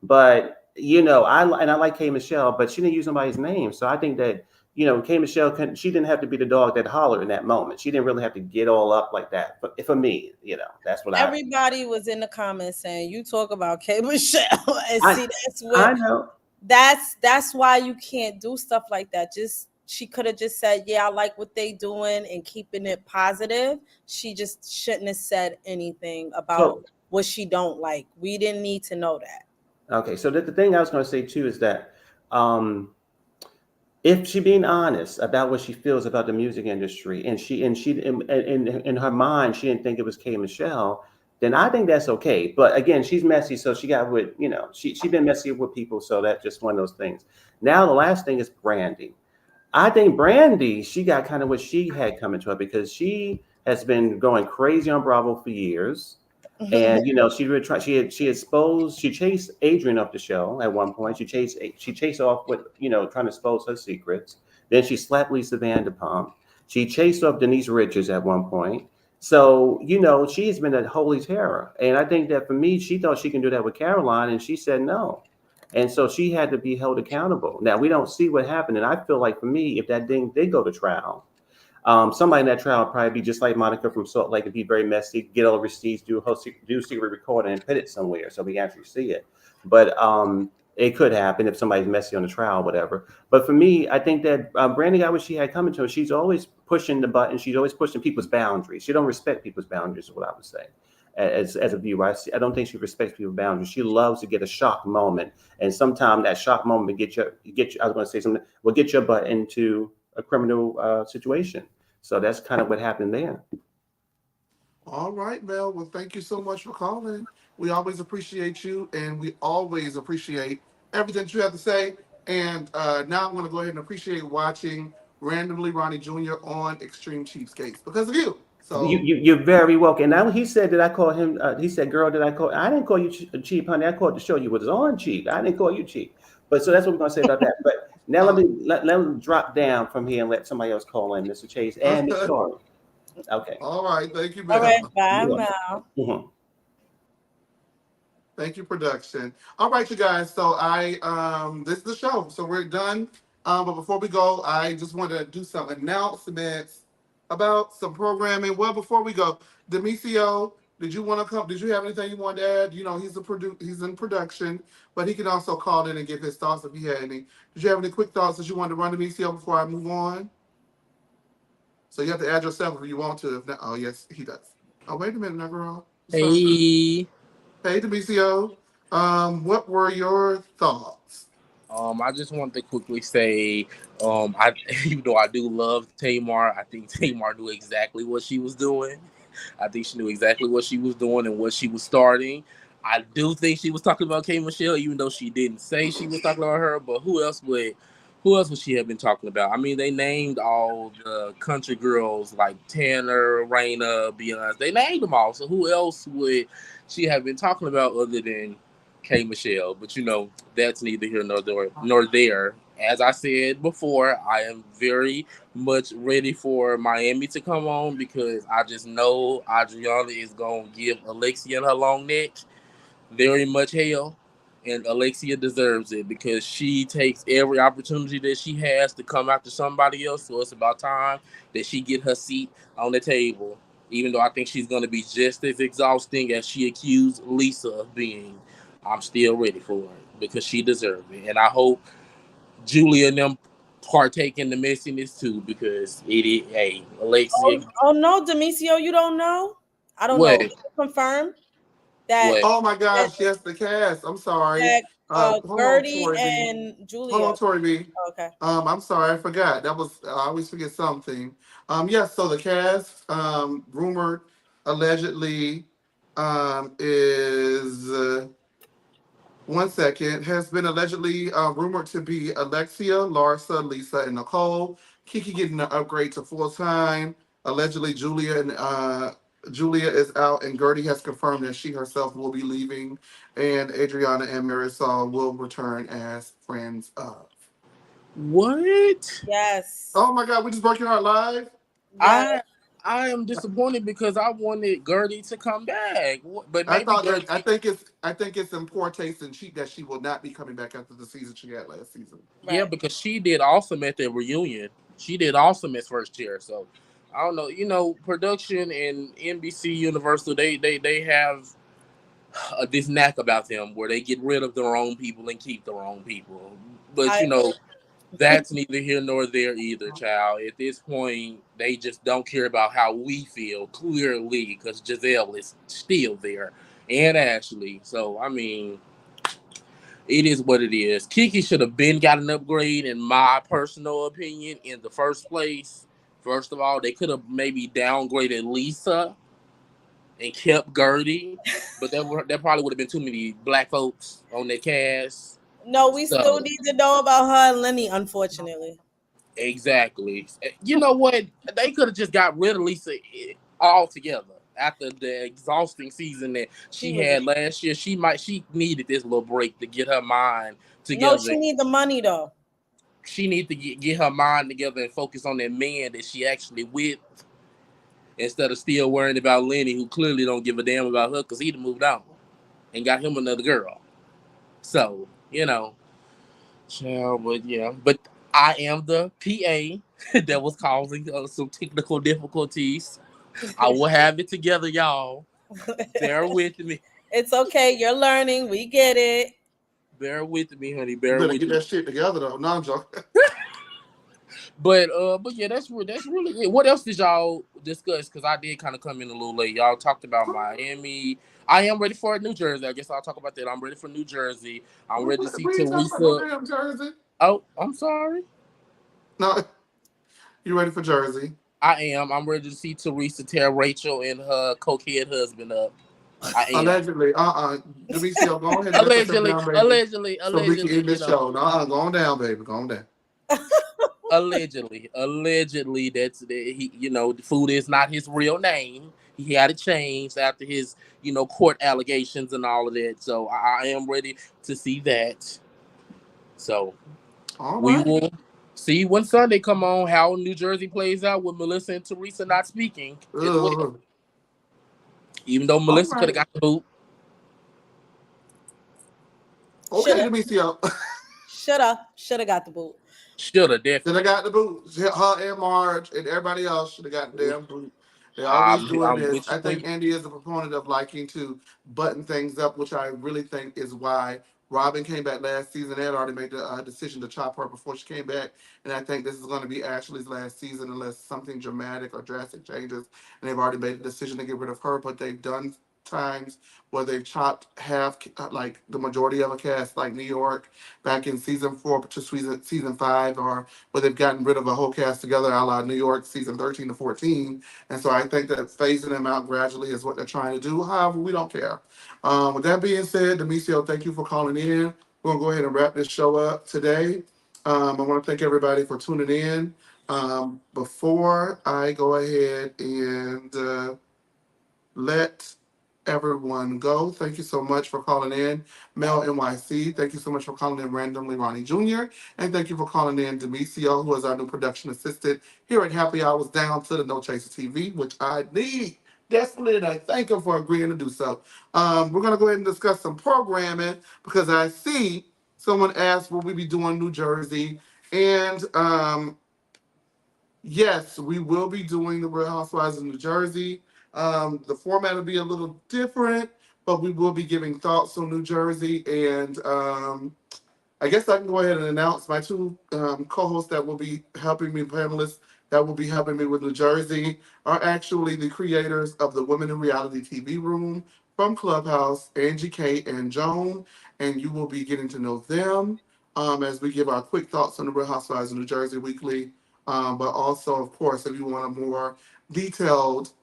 but I like K. Michelle, but she didn't use somebody's name. So I think that, K. Michelle, she didn't have to be the dog that hollered in that moment. She didn't really have to get all up like that. But for me, that's what everybody was in the comments saying, you talk about K. Michelle. And that's what I know. That's why you can't do stuff like that. She could have just said, yeah, I like what they doing and keeping it positive. She just shouldn't have said anything about what she don't like. We didn't need to know that. Okay, so the thing I was going to say too is that if she being honest about what she feels about the music industry, and she in her mind she didn't think it was K. Michelle, then I think that's okay. But again, she's messy, so she got with she's been messy with people, so that's just one of those things. Now the last thing is Brandi. I think Brandi, she got kind of what she had coming to her because she has been going crazy on Bravo for years. And she chased Adrian off the show at one point. She chased off with trying to expose her secrets. Then she slapped Lisa Vanderpump. She chased off Denise Richards at one point. So she's been a holy terror. And I think that for me, she thought she can do that with Caroline, and she said no. And so she had to be held accountable. Now we don't see what happened, and I feel like for me, if that thing did go to trial, somebody in that trial would probably be just like Monica from Salt Lake and be very messy, get all receipts, do secret recording and put it somewhere so we actually see it. But it could happen if somebody's messy on the trial, whatever. But for me, I think that Brandi got what she had coming to her. She's always pushing the button. She's always pushing people's boundaries. She don't respect people's boundaries, is what I would say. As a viewer, I don't think she respects people's boundaries. She loves to get a shock moment, and sometimes that shock moment will get your butt into a criminal situation. So that's kind of what happened there. All right, Mel. Well, thank you so much for calling. We always appreciate you, and we always appreciate everything that you have to say. And now I'm going to go ahead and appreciate watching Randomly Ronnie Jr. on Extreme Cheapskates because of you. So you're very welcome. And now he said that I called him. He said, "Girl, did I call? I didn't call you cheap, honey. I called to show you what was on cheap. I didn't call you cheap." But so that's what we're going to say about that. But now let me drop down from here and let somebody else call in, Mr. Chase and Miss Story. Okay. All right. Thank you, Mel. All right. Bye, Mel. Mm-hmm. Thank you, production. All right, you guys. So this is the show. So we're done. But before we go, I just want to do some announcements about some programming. Well, before we go, Demisio, did you want to come? Did you have anything you want to add? He's in production, but he can also call in and give his thoughts if he had any. Did you have any quick thoughts that you wanted to run Demisio before I move on? So you have to add yourself if you want to. If not, oh yes, he does. Oh, wait a minute, now, girl. Hey. Hey, Demisio. What were your thoughts? I just wanted to quickly say, I even though I do love Tamar, I think Tamar knew exactly what she was doing. I think she knew exactly what she was doing and what she was starting. I do think she was talking about K Michelle, even though she didn't say she was talking about her. But who else would she have been talking about? I mean, they named all the country girls like Tanner, Raina, Beyonce. They named them all. So who else would she have been talking about other than K Michelle? But that's neither here nor there. As I said before, I am very much ready for Miami to come on because I just know Adriana is gonna give Alexia and her long neck very much hell, and Alexia deserves it because she takes every opportunity that she has to come after somebody else. So it's about time that she get her seat on the table. Even though I think she's gonna be just as exhausting as she accused Lisa of being, I'm still ready for it because she deserves it, and I hope Julia and them partake in the messiness too because it is Alexia. Oh no, Demisio, you don't know? I don't What? know. Confirm that What? Oh my that, gosh, yes, the cast. I'm sorry. that Hold on, Gertie Tori B. and Hold Julia. on, Tori B. Okay. I'm sorry, I forgot. That was I always forget something. Yes, so the cast, rumored, allegedly, is one second, has been allegedly rumored to be Alexia, Larsa, Lisa, and Nicole. Kiki getting an upgrade to full time. Allegedly, Julia is out, and Gertie has confirmed that she herself will be leaving, and Adriana and Marisol will return as friends of. What? Yes. Oh my God, we just broke your heart live. Yes. I am disappointed because I wanted Gertie to come back, but I maybe thought that Gertie. I think it's in poor taste and cheap that she will not be coming back after the season she had last season. Yeah, Right. because she did awesome at the reunion. She did awesome as first chair. So I don't know. Production and NBC Universal, they have this knack about them where they get rid of the wrong people and keep the wrong people. But I that's neither here nor there either, child. At this point, they just don't care about how we feel, clearly, because Giselle is still there and Ashley. So, I mean, it is what it is. Kiki should have been got an upgrade, in my personal opinion, in the first place. First of all, they could have maybe downgraded Lisa and kept Gertie, but there probably would have been too many black folks on their cast. No, we still So, need to know about her and Lenny, unfortunately. exactly. You know what? They could have just got rid of Lisa altogether after the exhausting season that She she was had last year. She needed this little break to get her mind no, together. she need the money though. She needs to get her mind together and focus on that man that she actually with instead of still worrying about Lenny, who clearly don't give a damn about her because he'd moved on and got him another girl. So, child, but yeah, but I am the PA that was causing some technical difficulties. I will have it together, y'all. Bear with me. It's okay. You're learning. We get it. Bear with me, honey. You Bear better with get me. that shit together though. No, I'm joking. But yeah, that's really it. What else did y'all discuss? Because I did kind of come in a little late. Y'all talked about Miami. I am ready for New Jersey. I guess I'll talk about that. I'm ready for New Jersey. I'm ready to see We ain't talking about no Teresa. damn Jersey. Oh, I'm sorry. No, you ready for Jersey? I am. I'm ready to see Teresa tear Rachel and her cokehead husband up. I am. Allegedly. Demetrio, go ahead and let yourself Allegedly, down, baby. allegedly, So we can allegedly, end this show. No, go on down, baby. Go on down. allegedly. That's that he. The food is not his real name. He had it changed after his, court allegations and all of that. So I am ready to see that. So All we right. will see when Sunday come on how New Jersey plays out with Melissa and Teresa not speaking as well. Ugh. Even though All Melissa could have right. got the boot, Okay, Shoulda, Demetrio. shoulda got the boot. should have Then I definitely. got the boot. Her and Marge and everybody else should have got the damn boot. They always doing I'm this. with I you on think Andy is a proponent of liking to button things up, which I really think is why Robin came back last season. They had already made the decision to chop her before she came back. And I think this is going to be Ashley's last season unless something dramatic or drastic changes. And they've already made the decision to get rid of her, but they've done times where they've chopped half, like the majority of a cast, like New York back in season 4 to season 5, or where they've gotten rid of a whole cast together, a la New York season 13 to 14. And so I think that phasing them out gradually is what they're trying to do. However, we don't care. With that being said, Demisio, thank you for calling in. We're going to go ahead and wrap this show up today. I want to thank everybody for tuning in. Before I go ahead and let everyone go, thank you so much for calling in. Mel NYC, thank you so much for calling in randomly Ronnie Jr. And thank you for calling in Demisio, who is our new production assistant here at Happy Hours Down to the No Chaser TV, which I need desperately, and I thank him for agreeing to do so. We're going to go ahead and discuss some programming because I see someone asked will we be doing New Jersey, and yes, we will be doing the Real Housewives of New Jersey. The format will be a little different, but we will be giving thoughts on New Jersey. And I guess I can go ahead and announce my two co-hosts that will be helping me, panelists that will be helping me with New Jersey, are actually the creators of the Women in Reality TV Room from Clubhouse, Angie K and Joan. And you will be getting to know them as we give our quick thoughts on the Real Housewives of New Jersey weekly. But also, of course, if you want a more detailed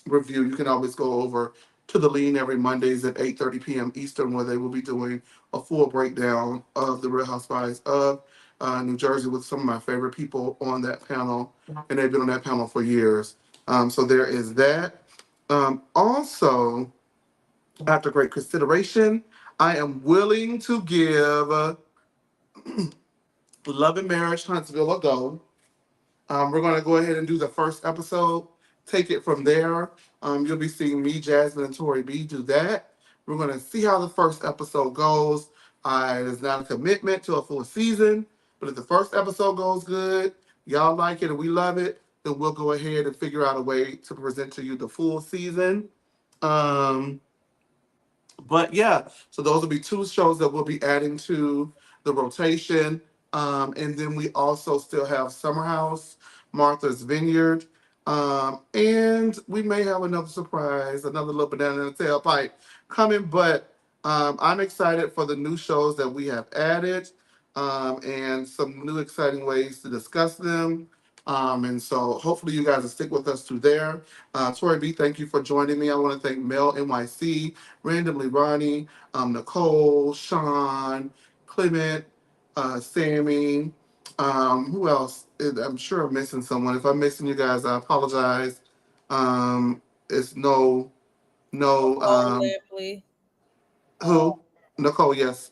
review, you can always go over to the Lean every Mondays at 8:30 p.m. Eastern, where they will be doing a full breakdown of the Real Housewives of New Jersey with some of my favorite people on that panel, and they've been on that panel for years. So there is that. Also, after great consideration, I am willing to give Love and Marriage Huntsville a go. We're going to go ahead and do the first episode, take it from there. You'll be seeing me, Jasmine, and Tori B do that. We're going to see how the first episode goes. It's not a commitment to a full season, but if the first episode goes good, y'all like it and we love it, then we'll go ahead and figure out a way to present to you the full season. But yeah, so those will be two shows that we'll be adding to the rotation. And then we also still have Summer House, Martha's Vineyard, and we may have another surprise, another little banana in the tailpipe coming. But I'm excited for the new shows that we have added, and some new exciting ways to discuss them. And so hopefully you guys will stick with us through there. Tori B, thank you for joining me. I want to thank Mel NYC, Randomly Ronnie, Nicole, Sean, Clement, Sammy. Who else? I'm sure I'm missing someone. If I'm missing you guys, I apologize. It's no, Lampley, who? Nicole, yes.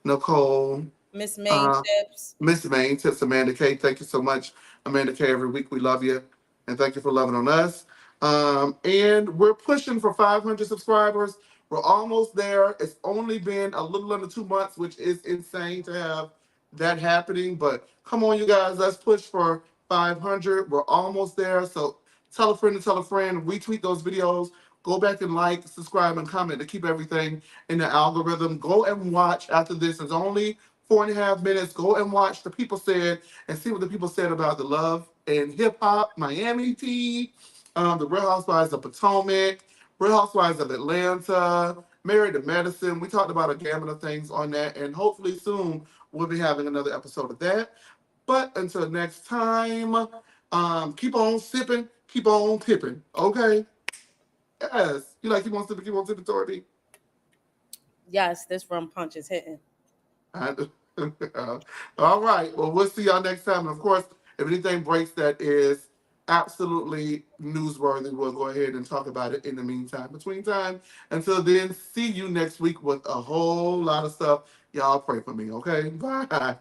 Nicole. Miss Main Tips. Miss Main Tips, Amanda K. Thank you so much, Amanda K. Every week we love you, and thank you for loving on us. And we're pushing for 500 subscribers. We're almost there. It's only been a little under 2 months, which is insane to have that happening. But come on, you guys, let's push for 500. We're almost there. So tell a friend to tell a friend. Retweet those videos. Go back and like, subscribe, and comment to keep everything in the algorithm. Go and watch after this. It's only 4.5 minutes. Go and watch The People Said and see what the people said about the Love and Hip Hop Miami tea, the Real Housewives of Potomac, Real Housewives of Atlanta, Married to Medicine. We talked about a gamut of things on that, and hopefully soon we'll be having another episode of that. But until next time, keep on sipping, keep on pipping, okay? Yes. You like keep on sipping, Tori? Yes, this rum punch is hitting. All right. Well, we'll see y'all next time. And of course, if anything breaks that is absolutely newsworthy, we'll go ahead and talk about it in the meantime. Between time, until then, see you next week with a whole lot of stuff. Y'all pray for me, okay? Bye.